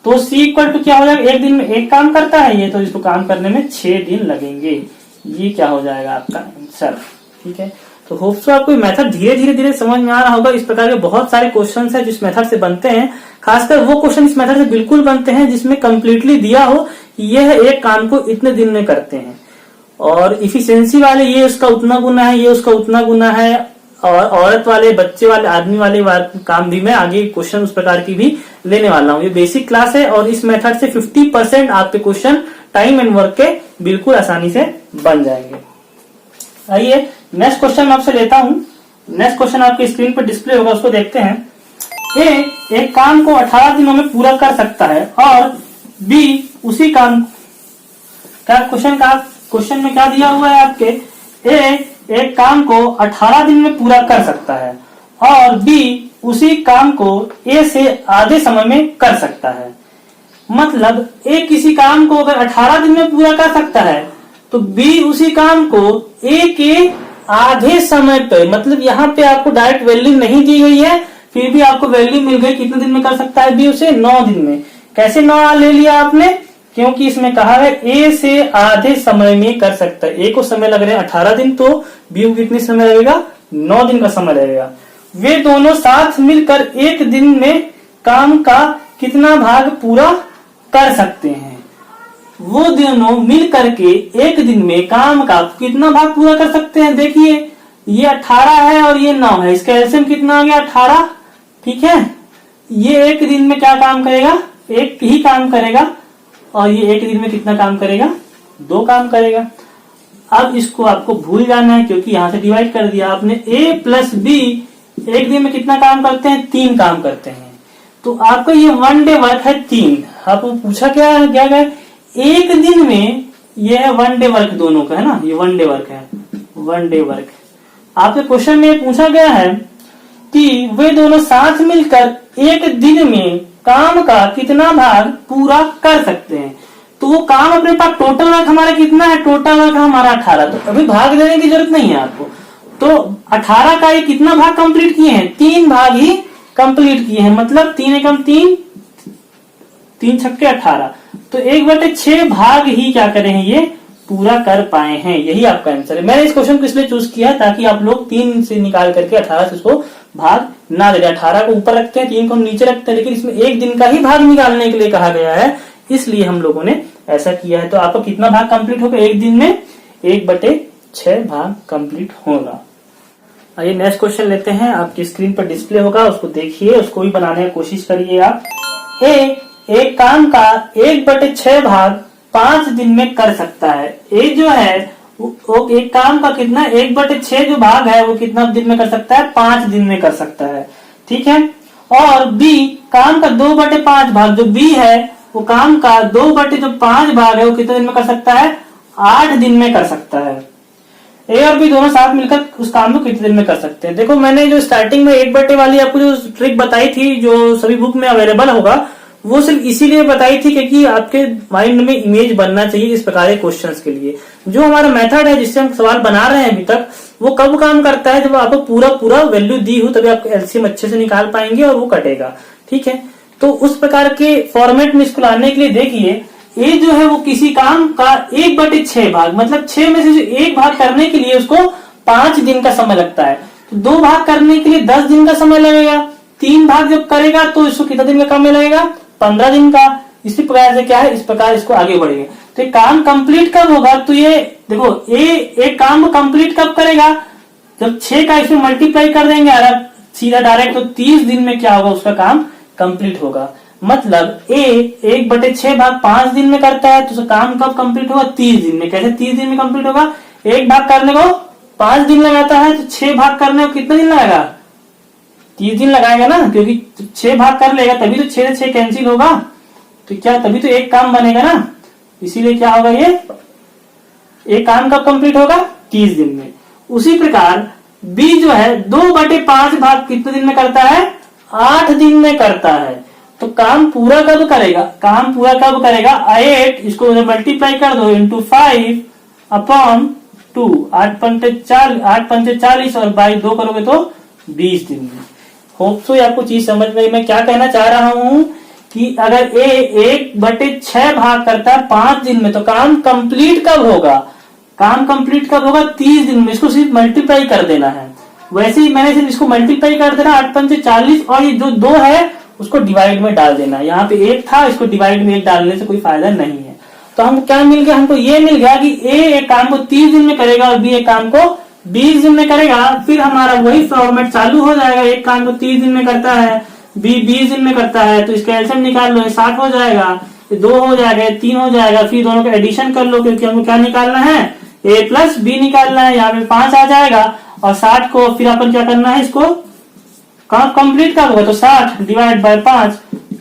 Speaker 1: तो सी इक्वल टू क्या हो जाएगा, 1 दिन में 1 काम करता है ये, तो इसको काम करने में 6 दिन लगेंगे। ये क्या हो जाएगा आपका आंसर, ठीक है। तो होप सो आपको मेथड धीरे धीरे समझ में आ रहा होगा। इस प्रकार के बहुत सारे क्वेश्चंस हैं जिस मेथड से बनते हैं, खासकर वो क्वेश्चन इस मेथड से बिल्कुल बनते हैं जिसमें कंप्लीटली दिया हो यह एक काम को इतने दिन में करते हैं, और इफिशिएंसी वाले ये उसका उतना गुना है, ये उसका उतना गुना है, और औरत वाले, बच्चे वाले, आदमी वाले काम भी मैं आगे क्वेश्चन उस प्रकार की भी लेने वाला हूँ। ये बेसिक क्लास है और इस मेथड से 50% आपके क्वेश्चन टाइम एंड वर्क के बिल्कुल आसानी से बन जाएंगे। आइए नेक्स्ट क्वेश्चन मैं आपसे लेता हूं। नेक्स्ट क्वेश्चन आपकी स्क्रीन पर डिस्प्ले होगा, उसको देखते हैं। ए एक काम को 18 दिनों में पूरा कर सकता है और बी उसी काम क्या क्वेश्चन में क्या दिया हुआ है आपके, ए एक काम को 18 दिन में पूरा कर सकता है और बी उसी काम को ए से आधे समय में कर सकता है। मतलब ए किसी काम को अगर 18 दिन में पूरा कर सकता है तो बी उसी काम को ए के आधे समय पे, मतलब यहाँ पे आपको डायरेक्ट वैल्यू नहीं दी गई है, फिर भी आपको वैल्यू मिल गई कितने दिन में कर सकता है बी उसे, 9 दिन में। कैसे 9 ले लिया आपने, क्योंकि इसमें कहा है ए से आधे समय में कर सकता है। ए को समय लग रहे हैं 18 दिन, तो बी को कितने समय लगेगा, 9 दिन का समय लगेगा। वे दोनों साथ मिलकर एक दिन में काम का कितना भाग पूरा कर सकते हैं। वो दोनों मिल करके एक दिन में काम का कितना भाग पूरा कर सकते हैं। देखिए ये 18 है और ये 9 है, इसका एलसीएम कितना आ गया, 18। ठीक है, ये एक दिन में क्या काम करेगा, एक ही काम करेगा और ये एक दिन में कितना काम करेगा, 2 काम करेगा। अब इसको आपको भूल जाना है क्योंकि यहां से डिवाइड कर दिया आपने। ए प्लस बी एक दिन में कितना काम करते हैं, 3 काम करते हैं। तो आपका ये 1 डे वर्क है 3। आपको पूछा क्या गया, एक दिन में ये है 1 डे वर्क दोनों का, है ना, ये 1 डे वर्क है, 1 डे वर्क। आपके क्वेश्चन में पूछा गया है कि वे दोनों साथ मिलकर एक दिन में काम का कितना भाग पूरा कर सकते हैं। तो वो काम अपने पास टोटल वर्क हमारा कितना है, टोटल वर्क हमारा 18, तो अभी भाग देने की जरूरत नहीं है आपको। तो 18 का ये कितना भाग कंप्लीट किए हैं, 3 भाग ही कंप्लीट किए हैं। मतलब 3 एकम 3, 3 छक्के 18, तो 1/6 भाग ही क्या करे हैं, ये पूरा कर पाए हैं। यही आपका आंसर है। मैंने इस क्वेश्चन को इसलिए चूज किया ताकि आप लोग 3 से निकाल करके 18 से उसको भाग ना दे। 18 को ऊपर रखते हैं, 3 को हम नीचे रखते हैं, लेकिन इसमें एक दिन का ही भाग निकालने के लिए कहा गया है, इसलिए हम लोगों ने ऐसा किया है। तो आपको कितना भाग कंप्लीट होगा, एक दिन में 1/6 भाग कंप्लीट होगा। आइए नेक्स्ट क्वेश्चन लेते हैं। आपकी स्क्रीन पर डिस्प्ले होगा, उसको देखिए, उसको भी बनाने की कोशिश करिए आप। एक काम का 1/6 भाग 5 दिन में कर सकता है। ए जो है वो एक काम का कितना 1/6 जो भाग है वो कितना दिन में कर सकता है, 5 दिन में कर सकता है। ठीक है, और बी काम का 2/5 भाग, जो बी है वो काम का 2/5 भाग है वो कितने दिन में कर सकता है, 8 दिन में कर सकता है। ए और बी दोनों साथ मिलकर उस काम को कितने दिन में कर सकते हैं। देखो मैंने जो स्टार्टिंग में 1/8 वाली आपको जो ट्रिक बताई थी, जो सभी बुक में अवेलेबल होगा, वो सिर्फ इसीलिए बताई थी क्योंकि आपके माइंड में इमेज बनना चाहिए इस प्रकार के क्वेश्चंस के लिए। जो हमारा मेथड है जिससे हम सवाल बना रहे हैं अभी तक, वो कब काम करता है, जब आपको पूरा वैल्यू दी हो, तभी आप एलसीएम अच्छे से निकाल पाएंगे और वो कटेगा। ठीक है, तो उस प्रकार के फॉर्मेट में इसको लाने के लिए देखिए, ए जो है वो किसी काम का 1/6 भाग, मतलब 6 में से जो 1 भाग करने के लिए उसको 5 दिन का समय लगता है। तो 2 भाग करने के लिए 10 दिन का समय लगेगा। 3 भाग जब करेगा तो इसको कितना दिन का समय लगेगा, 15 दिन का। इसी प्रकार से क्या है, इस प्रकार इसको आगे बढ़ेगा। तो ये काम कंप्लीट कब होगा, तो ये देखो एक काम को कंप्लीट कब करेगा, जब 6 का इसमें मल्टीप्लाई कर देंगे सीधा डायरेक्ट, तो 30 दिन में क्या होगा, उसका काम कंप्लीट होगा। मतलब ए 1/6 भाग 5 दिन में करता है, तो काम कब कंप्लीट होगा, 30 दिन में। कैसे 30 दिन में कंप्लीट होगा, एक भाग करने को 5 दिन लगाता है, तो 6 भाग करने को कितना दिन लगाएगा, 30 दिन लगाएगा ना, क्योंकि 6 भाग कर लेगा तभी तो 6 से 6 कैंसिल होगा, तो क्या तभी तो एक काम बनेगा ना। इसीलिए क्या होगा, ये एक काम कब कंप्लीट होगा, 30 दिन में। उसी प्रकार बी जो है 2/5 भाग कितने दिन में करता है, 8 दिन में करता है। तो काम पूरा कब करेगा, काम पूरा कब करेगा, 8 इसको मल्टीप्लाई कर दो इंटू 5/2, 8 पंचे 40 और बाई 2 करोगे तो 20 दिन में। होप सो आपको चीज समझ में। मैं क्या कहना चाह रहा हूं कि अगर ए 1/6 भाग करता है 5 दिन में, तो काम कंप्लीट कब होगा, काम कंप्लीट कब होगा, 30 दिन में। इसको सिर्फ मल्टीप्लाई कर देना है। वैसे ही मैंने सिर्फ इसको मल्टीप्लाई कर देना, 8 पंचे 40 और ये जो 2 है उसको डिवाइड में डाल देना। यहाँ पे 1 था, इसको डिवाइड में 1 डालने से कोई फायदा नहीं है। तो हमको क्या मिल गया, हमको ये मिल गया कि ए एक काम को 30 दिन में करेगा और बी एक काम को 20 दिन में करेगा। फिर हमारा वही फॉर्मेट चालू हो जाएगा, एक काम को 30 दिन में करता है, बी 20 दिन में करता है, तो इसका एलसीएम निकाल लो, 60 हो जाएगा, 2 हो जाएगा, 3 हो जाएगा। फिर दोनों का एडिशन कर लो, क्योंकि हमको क्या निकालना है, ए प्लस बी निकालना है, यहाँ पे 5 आ जाएगा और 60 को फिर अपन क्या करना है, इसको कंप्लीट कब होगा, तो 60 डिवाइड बाय 5,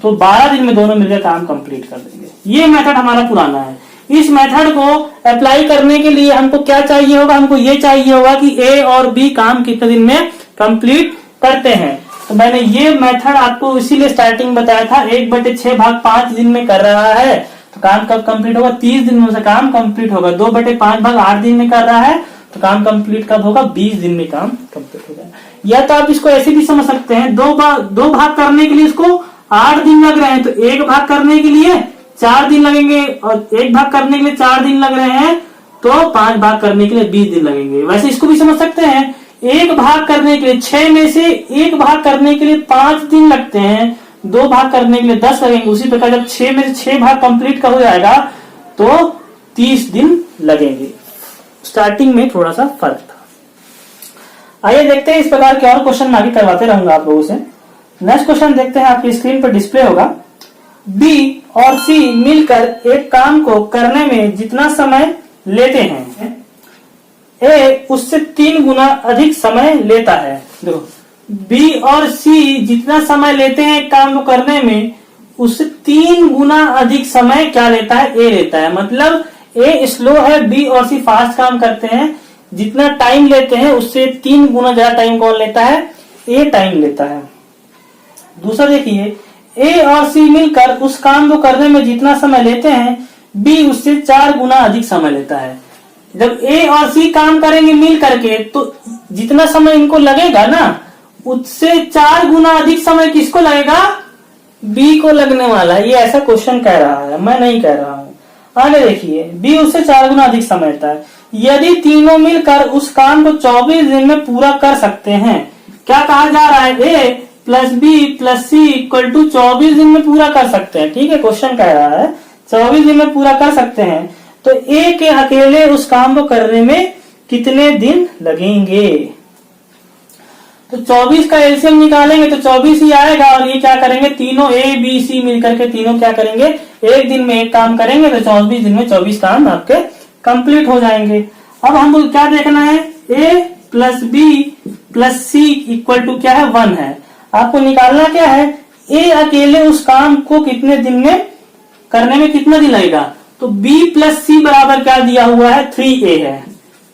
Speaker 1: तो 12 दिन में दोनों मिलकर काम कंप्लीट कर देंगे। ये मेथड हमारा पुराना है। इस मेथड को अप्लाई करने के लिए हमको क्या चाहिए होगा, हमको ये चाहिए होगा कि ए और बी काम कितने दिन में कंप्लीट करते हैं। तो मैंने ये मेथड आपको इसीलिए स्टार्टिंग बताया था, 1/6 भाग 5 दिन में कर रहा है तो काम कब कंप्लीट होगा, 30 दिन में से काम कंप्लीट होगा। 2/5 भाग 8 दिन में कर रहा है तो काम कंप्लीट कब होगा, 20 दिन में काम कंप्लीट होगा। या तो आप इसको ऐसे भी समझ सकते हैं, दो भाग करने के लिए इसको 8 दिन लग रहे हैं तो एक भाग करने के लिए 4 दिन लगेंगे, और एक भाग करने के लिए 4 दिन लग रहे हैं तो 5 भाग करने के लिए 20 दिन लगेंगे। वैसे इसको भी समझ सकते हैं, एक भाग करने के लिए 6 में से एक भाग करने के लिए 5 दिन लगते हैं, 2 भाग करने के लिए 10 लगेंगे। उसी प्रकार जब 6 में से 6 भाग कंप्लीट का हो जाएगा तो 30 दिन लगेंगे। स्टार्टिंग में थोड़ा सा फर्क था। आइए देखते हैं, इस प्रकार के और क्वेश्चन आगे करवाते रहूंगा आप लोगों से। नेक्स्ट क्वेश्चन देखते हैं, आपकी स्क्रीन पर डिस्प्ले होगा। बी और सी मिलकर एक काम को करने में जितना समय लेते हैं, ए उससे 3 गुना अधिक समय लेता है। देखो, बी और सी जितना समय लेते हैं एक काम को करने में, उससे 3 गुना अधिक समय क्या लेता है, ए लेता है। मतलब ए स्लो है, बी और सी फास्ट काम करते हैं। जितना टाइम लेते हैं उससे 3 गुना ज्यादा टाइम कौन लेता है, ए टाइम लेता है। दूसरा देखिए, ए और सी मिलकर उस काम को करने में जितना समय लेते हैं, बी उससे 4 गुना अधिक समय लेता है। जब ए और सी काम करेंगे मिल करके तो जितना समय इनको लगेगा ना, उससे 4 गुना अधिक समय किसको लगेगा, बी को लगने वाला है। ये ऐसा क्वेश्चन कह रहा है, मैं नहीं कह रहा हूं। आगे देखिए, बी उससे 4 गुना अधिक समय लेता है। यदि तीनों मिलकर उस काम को 24 दिन में पूरा कर सकते हैं, क्या कहा जा रहा है, A plus B plus C equal to 24 दिन में पूरा कर सकते हैं। ठीक है, क्वेश्चन कह रहा है 24 दिन में पूरा कर सकते हैं, तो ए के अकेले उस काम को करने में कितने दिन लगेंगे। तो 24 का एलसीएम निकालेंगे तो 24 ही आएगा, और ये क्या करेंगे, तीनों ए बी सी मिलकर के तीनों क्या करेंगे, एक दिन में एक काम करेंगे तो 24 दिन में 24 काम आपके कंप्लीट हो जाएंगे। अब हमको क्या देखना है, A plus B plus C equal to क्या है, 1 है। आपको निकालना क्या है, ए अकेले उस काम को कितने दिन में करने में कितना दिन लगेगा। तो b प्लस सी बराबर क्या दिया हुआ है, 3a है।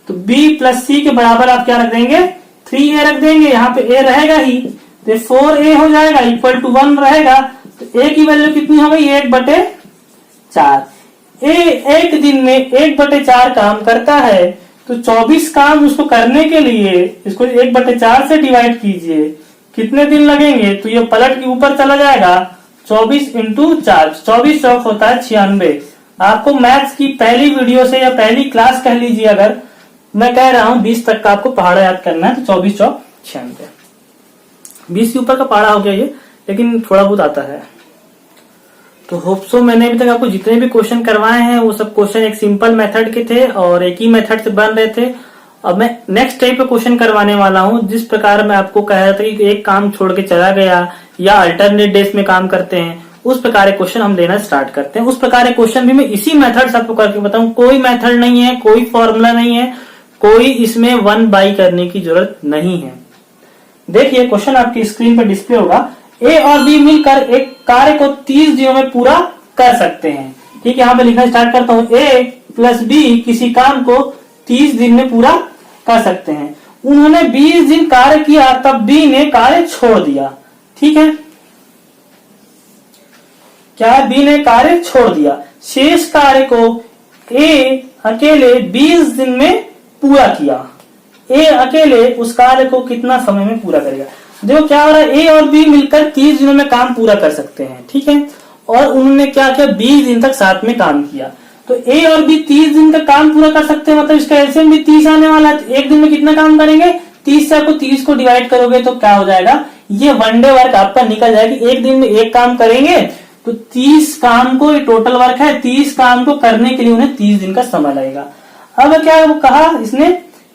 Speaker 1: तो b प्लस सी के बराबर आप क्या रख देंगे, 3a रख देंगे। यहाँ पे a रहेगा ही तो 4a हो जाएगा, इक्वल टू 1 रहेगा। तो a की वैल्यू कितनी हो गई, 1/4। a एक दिन में 1/4 काम करता है, तो 24 काम उसको करने के लिए इसको 1/4 से डिवाइड कीजिए, कितने दिन लगेंगे। तो ये पलट के ऊपर चला जाएगा, 24 इंटू 4, 24 चौक होता है 96। आपको मैथ्स की पहली वीडियो से या पहली क्लास कह लीजिए, अगर मैं कह रहा हूं 20 तक का आपको पहाड़ा याद करना है, तो 24 चौक 96, 20 के ऊपर का पहाड़ा हो गया ये, लेकिन थोड़ा बहुत आता है। तो होप सो मैंने अभी तक आपको जितने भी क्वेश्चन करवाए हैं वो सब क्वेश्चन एक सिंपल मेथड के थे और एक ही मेथड से बन रहे थे। अब मैं नेक्स्ट टाइप का क्वेश्चन करवाने वाला हूं, जिस प्रकार मैं आपको कह रहा था कि एक काम छोड़ के चला गया या अल्टरनेट डेज में काम करते हैं, उस प्रकार के क्वेश्चन हम लेना स्टार्ट करते हैं। उस प्रकार के क्वेश्चन भी मैं इसी मेथड से आपको करके बताऊं, कोई मेथड नहीं है, कोई फॉर्मूला नहीं है, कोई इसमें 1 बाई करने की जरूरत नहीं है। देखिए क्वेश्चन आपकी स्क्रीन पर डिस्प्ले होगा, ए और बी मिलकर एक कार्य को 30 दिनों में पूरा कर सकते हैं। ठीक है, यहाँ पे लिखना स्टार्ट करता हूँ, ए प्लस बी किसी काम को 30 दिन में पूरा कर सकते हैं। उन्होंने 20 दिन कार्य किया, तब बी ने कार्य छोड़ दिया। ठीक है, क्या है, बी ने कार्य छोड़ दिया। शेष कार्य को ए अकेले 20 दिन में पूरा किया। ए अकेले उस कार्य को कितना समय में पूरा करेगा। देखो क्या हो रहा है, ए और बी मिलकर 30 दिनों में काम पूरा कर सकते हैं। ठीक है, और उन्होंने क्या किया, 20 दिन तक साथ में काम किया। तो ए और बी 30 दिन का काम पूरा कर सकते हैं, मतलब इसका एलसीएम भी 30 आने वाला है। एक दिन में कितना काम करेंगे, 30 से आपको 30 को डिवाइड करोगे तो क्या हो जाएगा, ये वन डे वर्क आपका निकल जाएगा। एक दिन में एक काम करेंगे तो 30 काम को, ये टोटल वर्क है, 30 काम को करने के लिए उन्हें 30 दिन का समय लगेगा। अब क्या वो कहा इसने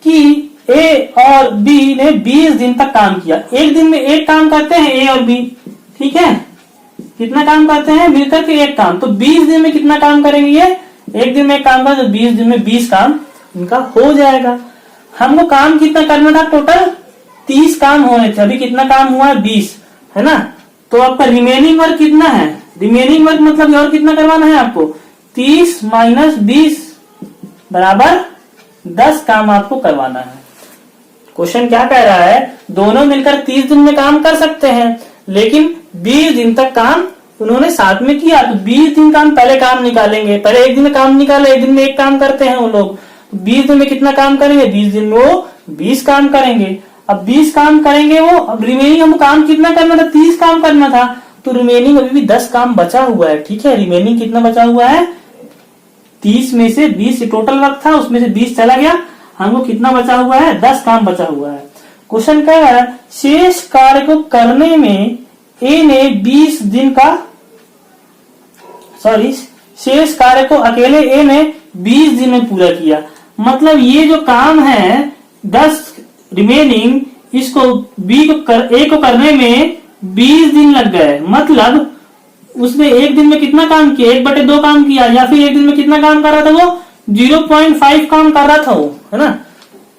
Speaker 1: कि ए और बी ने 20 दिन तक काम किया। एक दिन में एक काम करते हैं ए और बी। ठीक है, कितना काम करते हैं मिलकर के, एक काम। तो 20 दिन में कितना काम करेंगे, ये एक दिन में एक काम करें तो 20 दिन में 20 काम इनका हो जाएगा। हमको काम कितना करना था, टोटल 30 काम होने थे, अभी कितना काम हुआ है 20, है ना। तो आपका रिमेनिंग वर्क कितना है, रिमेनिंग वर्क मतलब और कितना करवाना है आपको, 30 माइनस 20 बराबर 10 काम आपको करवाना है। क्वेश्चन क्या कह रहा है, दोनों मिलकर 30 दिन में काम कर सकते हैं, लेकिन 20 दिन तक काम उन्होंने साथ में किया। तो 20 दिन काम पहले काम निकालेंगे, पहले एक दिन में काम निकाले, एक दिन में एक काम करते हैं वो लोग। 20 दिन में कितना काम करेंगे, 20 दिन में वो 20 काम करेंगे। अब 20 काम करेंगे वो, अब रिमेनिंग हमको काम कितना करना था, 30 काम करना था, तो रिमेनिंग अभी भी 10 काम बचा हुआ है। ठीक है, रिमेनिंग कितना बचा हुआ है, 30 में से 20 टोटल वर्क था, उसमें से 20 चला गया, हमको कितना बचा हुआ है, 10 काम बचा हुआ है। क्वेश्चन क्या है, शेष कार्य को करने में ए ने 20 दिन का, सॉरी, शेष कार्य को अकेले ए ने 20 दिन में पूरा किया। मतलब ये जो काम है 10 रिमेनिंग, इसको ए को करने में 20 दिन लग गए। मतलब उसने एक दिन में कितना काम किया, 1/2 काम किया, या फिर एक दिन में कितना काम कर रहा था वो, 0.5 काम कर रहा था वो, है ना।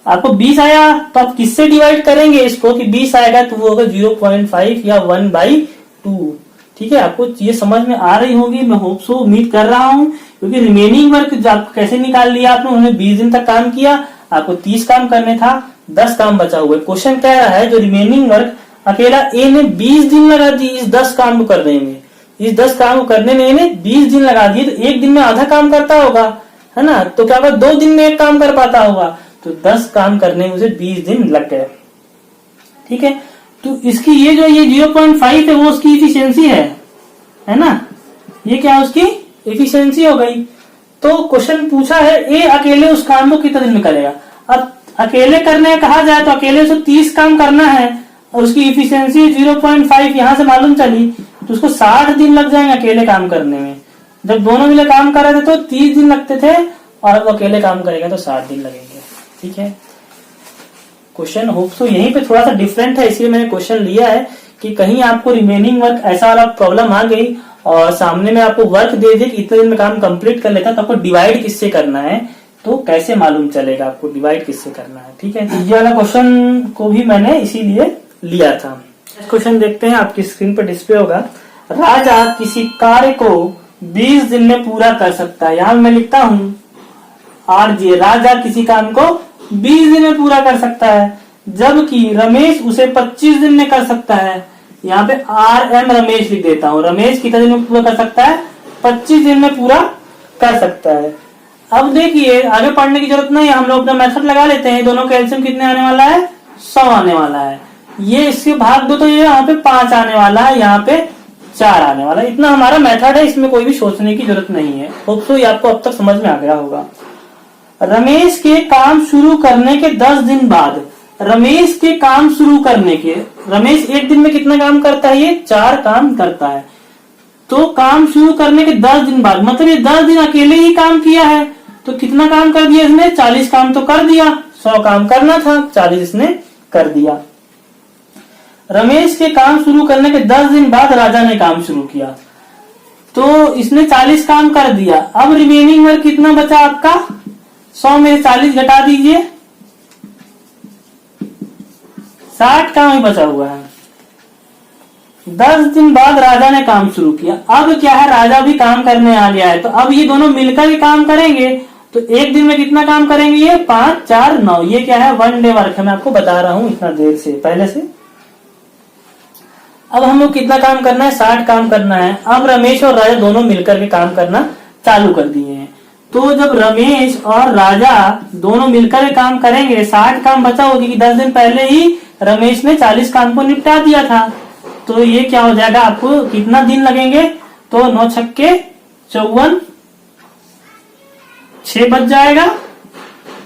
Speaker 1: आपको 20 आया तो आप किससे डिवाइड करेंगे इसको, कि 20 आएगा तो वो होगा 0.5 या 1/2। ठीक है, आपको ये समझ में आ रही होगी, मैं होप सो, उम्मीद कर रहा हूं, क्योंकि रिमेनिंग वर्क आपको कैसे निकाल लिया आपने, उन्होंने 20 दिन तक काम किया, आपको 30 काम करने था, 10 काम बचा हुआ है। क्वेश्चन कह रहा है जो रिमेनिंग वर्क अकेला ए ने 20 दिन लगा दी इस 10 काम को करने में, इस 10 काम को करने में इन्हें 20 दिन लगा दिए, तो एक दिन में आधा काम करता होगा, है ना। तो क्या होगा, 2 दिन में एक काम कर पाता होगा, तो 10 काम करने में उसे 20 दिन लग गए। ठीक है, तो इसकी ये 0.5 है वो उसकी इफिशियंसी है ना, ये क्या उसकी इफिशियंसी हो गई। तो क्वेश्चन पूछा है ए अकेले उस काम को कितने दिन में करेगा। अब अकेले करने कहा जाए तो अकेले उसे 30 काम करना है और उसकी इफिशियंसी 0.5 यहां से मालूम चली, तो उसको 60 दिन लग जाएंगे अकेले काम करने में। जब दोनों मिले काम कर रहे थे तो 30 दिन लगते थे, और अब अकेले काम करेगा तो 60 दिन लगेंगे। ठीक है, क्वेश्चन होप सो यहीं पे थोड़ा सा डिफरेंट है, इसलिए मैंने क्वेश्चन लिया है कि कहीं आपको रिमेनिंग वर्क ऐसा वाला प्रॉब्लम आ गई और सामने में आपको वर्क दे दे कि इतने दिन में काम कंप्लीट कर लेता, तो आपको डिवाइड किससे करना है, तो कैसे मालूम चलेगा आपको डिवाइड किससे करना है। ठीक है, ये वाला क्वेश्चन को भी मैंने इसीलिए लिया था। क्वेश्चन देखते हैं, आपकी स्क्रीन पर डिस्प्ले होगा। राजा किसी कार्य को 20 दिन में पूरा कर सकता है, यहां मैं लिखता हूं आरजे, राजा किसी काम को 20 दिन में पूरा कर सकता है, जबकि रमेश उसे 25 दिन में कर सकता है। यहाँ पे RM रमेश लिख देता हूँ, रमेश कितने दिन में पूरा कर सकता है, 25 दिन में पूरा कर सकता है। अब देखिए आगे पढ़ने की जरूरत नहीं है, हम लोग अपना मेथड लगा लेते हैं। दोनों का एलसीएम कितने आने वाला है, 100 आने वाला है। ये इसके भाग दो तो ये यहाँ पे 5 आने वाला है, यहाँ पे 4 आने वाला है। इतना हमारा मेथड है, इसमें कोई भी सोचने की जरूरत नहीं है। होप सो ये आपको अब तक समझ में आ गया होगा। रमेश के काम शुरू करने के 10 दिन बाद, रमेश के काम शुरू करने के, रमेश एक दिन में कितना काम करता है, ये 4 काम करता है। तो काम शुरू करने के 10 दिन बाद, मतलब ये 10 दिन अकेले ही काम किया है, तो कितना काम कर दिया इसने, 40 काम तो कर दिया, 100 काम करना था, 40 इसने कर दिया। रमेश के काम शुरू करने के 10 दिन बाद राजा ने काम शुरू किया, तो इसने 40 काम कर दिया। अब रिमेनिंग वर्क कितना बचा आपका, 100 में 40 घटा दीजिए, 60 काम ही बचा हुआ है। 10 दिन बाद राजा ने काम शुरू किया। अब क्या है, राजा भी काम करने आ गया है, तो अब ये दोनों मिलकर ही काम करेंगे। तो एक दिन में कितना काम करेंगे, ये 5 4 9, ये क्या है, 1 डे वर्क है। मैं आपको बता रहा हूं इतना देर से पहले से। अब हम लोग कितना काम करना है, 60 काम करना है। अब रमेश और राजा दोनों मिलकर के काम करना चालू कर दिए हैं। तो जब रमेश और राजा दोनों मिलकर काम करेंगे, 60 काम बचा होगी कि 10 दिन पहले ही रमेश ने 40 काम को निपटा दिया था। तो ये क्या हो जाएगा, आपको कितना दिन लगेंगे, तो 9 छक्के 54, 6 बच जाएगा,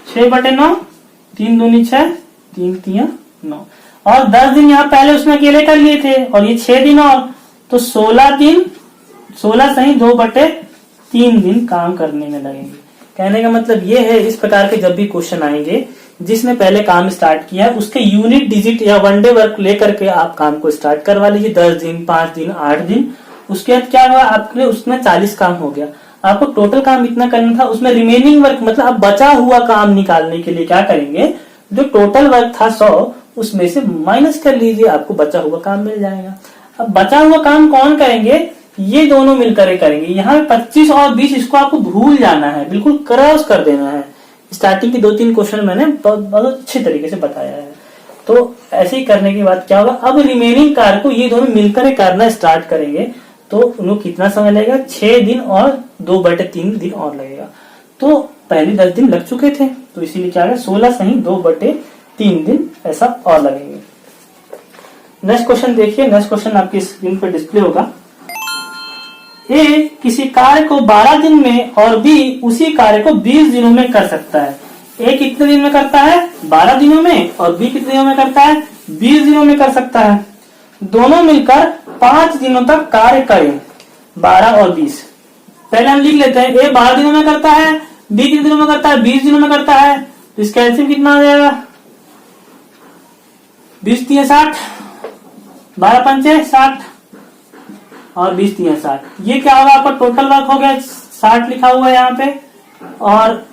Speaker 1: 6/9, 3 दूनी 6, 3 3 9, और 10 दिन यहाँ पहले उसने अकेले कर लिए थे, और ये 6 दिन और, तो 16 दिन, 16 सही 2/3 दिन काम करने में लगेंगे। कहने का मतलब ये है, इस प्रकार के जब भी क्वेश्चन आएंगे जिसने पहले काम स्टार्ट किया है उसके यूनिट डिजिट या 1 डे वर्क लेकर के आप काम को स्टार्ट करवा लीजिए। 10 दिन, 5 दिन, 8 दिन, उसके बाद क्या हुआ, आपके उसमें 40 काम हो गया। आपको टोटल काम इतना करना था, उसमें रिमेनिंग वर्क मतलब अब बचा हुआ काम निकालने के लिए क्या करेंगे, जो टोटल वर्क था 100 उसमें से माइनस कर लीजिए, आपको बचा हुआ काम मिल जाएगा। अब बचा हुआ काम कौन करेंगे, ये दोनों मिलकर करेंगे। यहाँ 25 और 20 इसको आपको भूल जाना है, बिल्कुल क्रॉस कर देना है। स्टार्टिंग के 2-3 क्वेश्चन मैंने बहुत अच्छे तरीके से बताया है। तो ऐसे ही करने के बाद क्या होगा, अब रिमेनिंग कार्य को ये दोनों मिलकर करना स्टार्ट करेंगे तो उनको कितना समय लगेगा, 6 दिन और 2/3 दिन और लगेगा। तो पहले 10 दिन लग चुके थे, तो इसीलिए क्या है 16 सही 2/3 दिन ऐसा और लगेंगे। नेक्स्ट क्वेश्चन देखिए, नेक्स्ट क्वेश्चन आपकी स्क्रीन पर डिस्प्ले होगा। ए किसी कार्य को 12 दिन में और बी उसी कार्य को 20 दिनों में कर सकता है। ए कितने दिन में करता है, 12 दिनों में, और बी कितने दिनों में करता है, 20 दिनों में कर सकता है। दोनों मिलकर 5 दिनों तक कार्य करें, 12 और 20। पहले हम लिख लेते हैं, ए 12 दिनों में करता है, बी कितने दिनों में करता है, 20 दिनों में करता है। तो इसका एलसीएम कितना आ जाएगा, 20 3 60, 12 5 60 और 20 3 60। ये क्या होगा, आपका टोटल वर्क हो गया 60 लिखा हुआ है यहाँ पे, और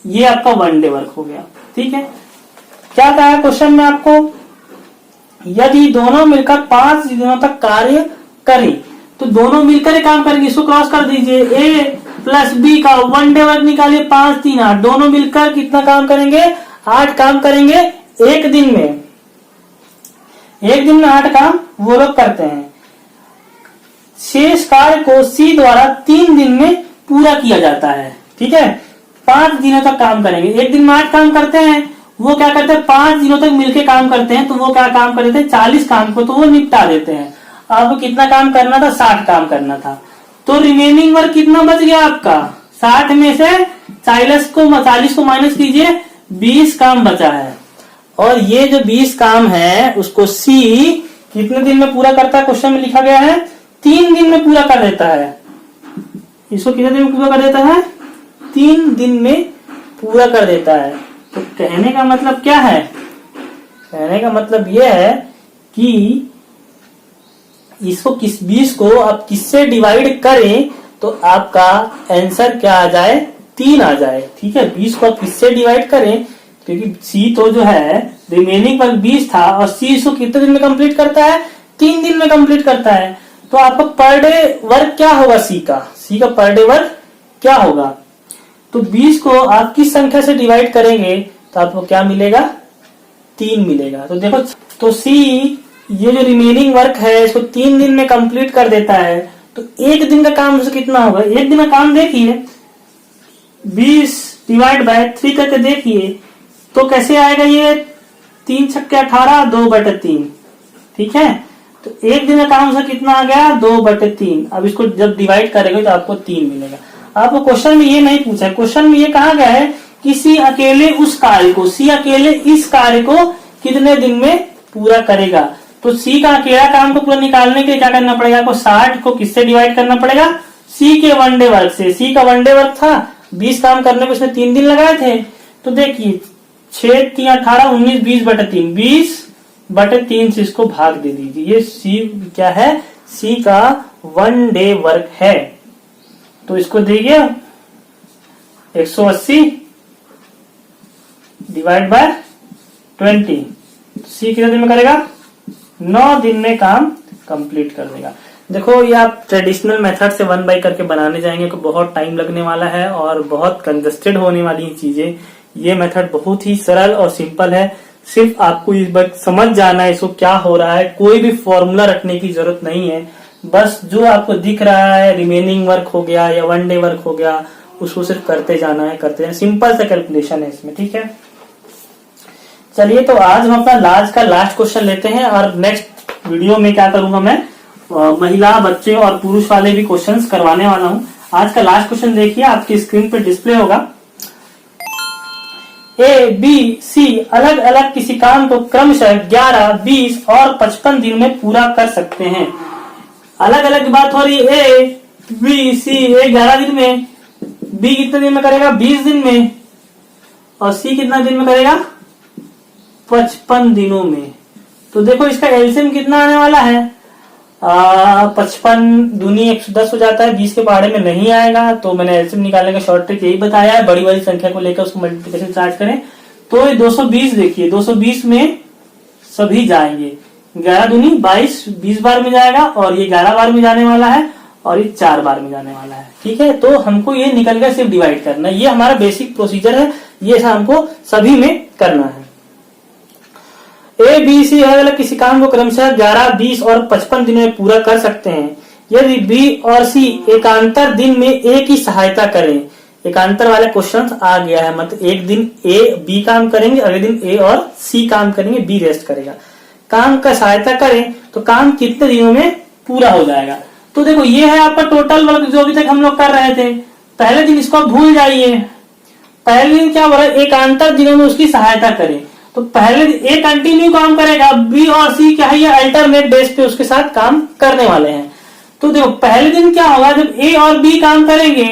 Speaker 1: ये आपका 1 डे वर्क हो गया। ठीक है, क्या कहा है क्वेश्चन में आपको, यदि दोनों मिलकर 5 दिनों तक कार्य करें, तो दोनों मिलकर काम करेंगे, इसको क्रॉस कर दीजिए। ए प्लस बी का 1 डे वर्क निकालिए, 5 3 8, दोनों मिलकर कितना काम करेंगे, 8 काम करेंगे एक दिन में। एक दिन में 8 काम वो लोग करते हैं। शेष कार्य को सी द्वारा 3 दिन में पूरा किया जाता है। ठीक है, 5 दिनों तक काम करेंगे, एक दिन में 8 काम करते हैं, वो क्या करते हैं 5 दिनों तक मिलके काम करते हैं, तो वो क्या काम कर देते हैं 40 काम को तो वो निपटा देते हैं। अब कितना काम करना था, 60 काम करना था। तो रिमेनिंग वर्क कितना बच गया आपका, 60 में से 40 को माइनस कीजिए, 20 काम बचा है। और ये जो 20 काम है उसको सी कितने दिन में पूरा करता है, क्वेश्चन में लिखा गया है 3 दिन में पूरा कर देता है। इसको कितने दिन में पूरा कर देता है, 3 दिन में पूरा कर देता है। तो कहने का मतलब क्या है, कहने का मतलब यह है कि इसको 20 को आप किससे डिवाइड करें तो आपका आंसर क्या आ जाए, 3 आ जाए। ठीक है, 20 को आप किससे डिवाइड करें, क्योंकि सी तो जो है रिमेनिंग वर्क 20 था और सी इसको कितने दिन में कंप्लीट करता है, 3 दिन में कंप्लीट करता है। तो आपका पर डे वर्क क्या होगा, सी का पर डे वर्क क्या होगा। तो 20 को आप किस संख्या से डिवाइड करेंगे तो आपको क्या मिलेगा, 3 मिलेगा। तो देखो, तो सी ये जो रिमेनिंग वर्क है इसको 3 दिन में कंप्लीट कर देता है। तो एक दिन का काम उससे कितना होगा, एक दिन का काम देखिए 20 डिवाइड बाय 3 करके देखिए तो कैसे आएगा, ये 3 छक्के 18, 2/3। ठीक है, तो एक दिन का काम उसका कितना आ गया, 2/3। अब इसको जब डिवाइड करेंगे तो आपको 3 मिलेगा। आपको क्वेश्चन में ये नहीं पूछा है, क्वेश्चन में ये कहा गया है कि सी अकेले उस कार्य को, सी अकेले इस कार्य को कितने दिन में पूरा करेगा। तो सी का अकेला काम को पूरा निकालने के लिए क्या करना पड़ेगा, आपको 60 को किससे डिवाइड करना पड़ेगा, सी के 1 डे वर्क से। सी का 1 डे वर्क था 20 काम करने में, उसने 3 दिन लगाए थे। तो देखिए 6 3 18 19 20/3, 20/3 से इसको भाग दे दीजिए। ये सी क्या है, सी का 1 डे वर्क है। तो इसको देखिए 180 डिवाइड बाय 20, सी कितने दिन में करेगा, 9 दिन में काम कंप्लीट कर देगा। देखो, ये आप ट्रेडिशनल मेथड से 1 बाय करके बनाने जाएंगे तो बहुत टाइम लगने वाला है और बहुत कंजस्टेड होने वाली चीजें। ये मेथड बहुत ही सरल और सिंपल है, सिर्फ आपको इस बात समझ जाना है इसको क्या हो रहा है। कोई भी फॉर्मूला रखने की जरूरत नहीं है, बस जो आपको दिख रहा है रिमेनिंग वर्क हो गया या 1 डे वर्क हो गया उसको सिर्फ करते जाना है, करते जाना। सिंपल सा कैलकुलेशन है इसमें। ठीक है, चलिए तो आज हम अपना लास्ट का लास्ट क्वेश्चन लेते हैं और नेक्स्ट वीडियो में क्या करूंगा मैं, महिला, बच्चे और पुरुष वाले भी क्वेश्चंस करवाने वाला हूं। आज का लास्ट क्वेश्चन देखिए, आपकी स्क्रीन पे डिस्प्ले होगा। ए बी सी अलग अलग किसी काम को क्रमशः 11, 20 और 55 दिन में पूरा कर सकते हैं। अलग अलग बात हो रही है, ए बी सी, ए 11 दिन में, बी कितने दिन में करेगा, 20 दिन में, और सी कितना दिन में करेगा, 55 दिनों में। तो देखो इसका एलसीएम कितना आने वाला है, 55 दूनी 110 हो जाता है, 20 के पहाड़े में नहीं आएगा, तो मैंने एलसीएम निकालने का शॉर्ट ट्रिक यही बताया है, बड़ी संख्या को लेकर उसको मल्टीप्लिकेशन स्टार्ट करें। तो ये 220 देखिए, 220 में सभी जाएंगे, 11 दूनी 22, 20 बार में जाएगा, और ये 11 बार में जाने वाला है, और ये 4 बार में जाने वाला है। ठीक है, तो हमको ये निकल कर सिर्फ डिवाइड करना है, ये हमारा बेसिक प्रोसीजर है, ये ऐसा हमको सभी में करना है। ए बी सी अलग अलग किसी काम को क्रमशः 11, 20 और 55 दिनों में पूरा कर सकते हैं यदि बी और सी एकांतर दिन में ए की सहायता करें। एकांतर वाले क्वेश्चन आ गया है, मतलब एक दिन ए बी काम करेंगे, अगले दिन ए और सी काम करेंगे, बी रेस्ट करेगा। काम का सहायता करें तो काम कितने दिनों में पूरा हो जाएगा। तो देखो ये है आपका टोटल वर्क जो अभी तक हम लोग कर रहे थे। पहले दिन इसको भूल जाइए, पहले दिन क्या हो रहा है, एकांतर दिनों में उसकी सहायता करें। तो पहले ए कंटिन्यू काम करेगा, बी और सी क्या है ये अल्टरनेट डेज पे उसके साथ काम करने वाले हैं। तो देखो पहले दिन क्या होगा, जब ए और बी काम करेंगे,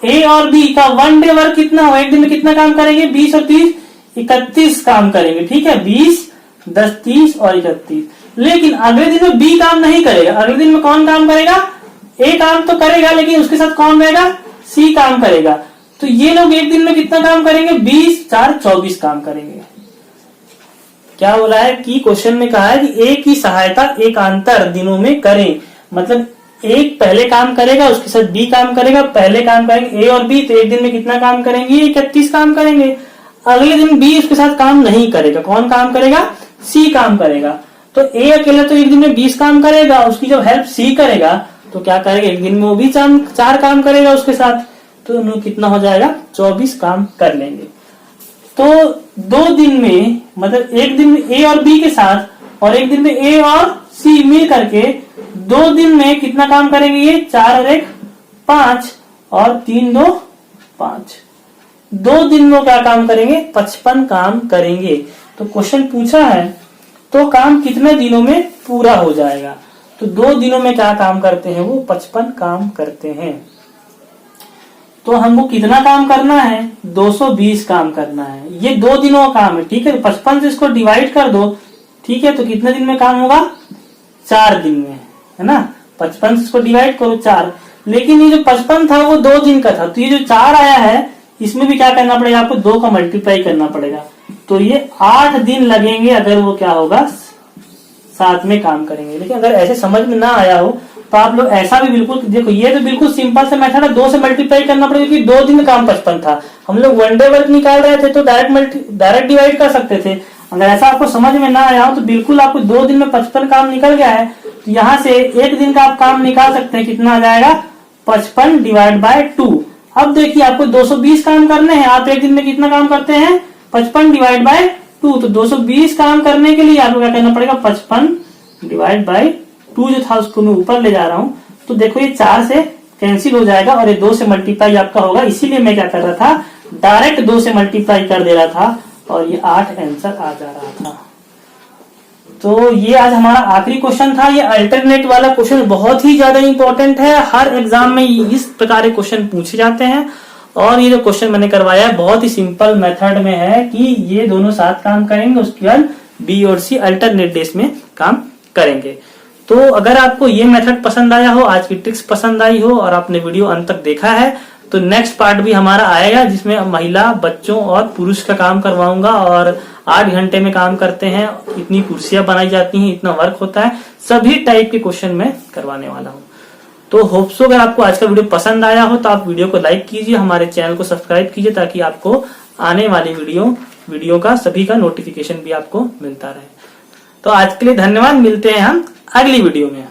Speaker 1: ए और बी का वन डे वर्क कितना होगा, एक दिन में कितना काम करेंगे, 20 और 30 31 काम करेंगे। ठीक है, 20, 10, 30 और 31। लेकिन अगले दिन में बी काम नहीं करेगा, अगले दिन में कौन काम करेगा, ए काम तो करेगा, लेकिन उसके साथ कौन रहेगा, सी काम करेगा। तो ये लोग एक दिन में कितना काम करेंगे, 20, 4, 24 काम करेंगे। क्या बोला है कि क्वेश्चन में कहा है कि ए की सहायता एकांतर दिनों में करें, मतलब एक पहले काम करेगा, उसके साथ बी काम करेगा, पहले काम करेंगे ए और बी, तो एक दिन में कितना काम करेंगे, 31 काम करेंगे। अगले दिन बी उसके साथ काम नहीं करेगा, कौन काम करेगा, सी काम करेगा। तो ए अकेला तो एक दिन में 20 काम करेगा, उसकी जब हेल्प सी करेगा तो क्या करेगा, एक दिन में वो भी 4 काम करेगा उसके साथ, तो कितना हो जाएगा, 24 काम कर लेंगे। तो 2 दिन में, मतलब एक दिन में ए और बी के साथ और एक दिन में ए और सी मिल करके 2 दिन में कितना काम करेंगे, ये 4 और 1 5 और 3 2 5। 2 दिन में क्या काम करेंगे, 55 काम करेंगे। तो क्वेश्चन पूछा है तो काम कितने दिनों में पूरा हो जाएगा, तो 2 दिनों में क्या काम करते हैं, वो 55 काम करते हैं। तो हमको कितना काम करना है, 220 काम करना है, ये 2 दिनों का काम है। ठीक है, 55 से इसको डिवाइड कर दो, ठीक है, तो कितने दिन में काम होगा, 4 दिन में, है ना। 55 से इसको डिवाइड करो 4, लेकिन ये जो 55 था वो 2 दिन का था, तो ये जो 4 आया है इसमें भी क्या करना पड़ेगा, आपको 2 का मल्टीप्लाई करना पड़ेगा, तो ये 8 दिन लगेंगे अगर वो क्या होगा, साथ में काम करेंगे। लेकिन अगर ऐसे समझ में ना आया हो तो आप लोग ऐसा भी बिल्कुल देखो, ये तो बिल्कुल सिंपल सा मेथड है, 2 से मल्टीप्लाई करना पड़ेगा, क्योंकि 2 दिन काम 55 था, हम लोग वन डे वर्क निकाल रहे थे तो डायरेक्ट डिवाइड कर सकते थे। अगर ऐसा आपको समझ में ना आया हो तो बिल्कुल आपको 2 दिन में 55 काम निकल गया है, तो यहाँ से एक दिन का आप काम निकाल सकते हैं, कितना आ जाएगा, 55 डिवाइड बाय 2। अब देखिए आपको 220 काम करने हैं, आप एक दिन में कितना काम करते हैं, 55 डिवाइड बाय 2, तो 220 काम करने के लिए आपको क्या करना पड़ेगा, 55 डिवाइड बाय 2 जो था उसको मैं ऊपर ले जा रहा हूँ, तो देखो ये 4 से कैंसिल हो जाएगा और ये 2 से मल्टीप्लाई आपका होगा, इसीलिए मैं क्या कर रहा था, डायरेक्ट 2 से मल्टीप्लाई कर दे रहा था और ये 8 आंसर आ जा रहा था। तो ये आज हमारा आखिरी क्वेश्चन था। ये अल्टरनेट वाला क्वेश्चन बहुत ही ज्यादा इंपॉर्टेंट है, हर एग्जाम में इस प्रकार के क्वेश्चन पूछे जाते हैं, और ये जो क्वेश्चन मैंने करवाया है बहुत ही सिंपल मेथड में है कि ये दोनों साथ काम करेंगे, उसके बाद बी और सी अल्टरनेट डेज में काम करेंगे। तो अगर आपको ये मेथड पसंद आया हो, आज की ट्रिक्स पसंद आई हो और आपने वीडियो अंत तक देखा है, तो नेक्स्ट पार्ट भी हमारा आएगा जिसमें महिला, बच्चों और पुरुष का काम करवाऊंगा, और 8 घंटे में काम करते हैं, इतनी कुर्सियां बनाई जाती हैं, इतना वर्क होता है, सभी टाइप के क्वेश्चन मैं करवाने वाला हूँ। तो होप सो अगर आपको आज का वीडियो पसंद आया हो तो आप वीडियो को लाइक कीजिए, हमारे चैनल को सब्सक्राइब कीजिए, ताकि आपको आने वाली वीडियो का सभी का नोटिफिकेशन भी आपको मिलता रहे। तो आज के लिए धन्यवाद, मिलते हैं हम अगली वीडियो में।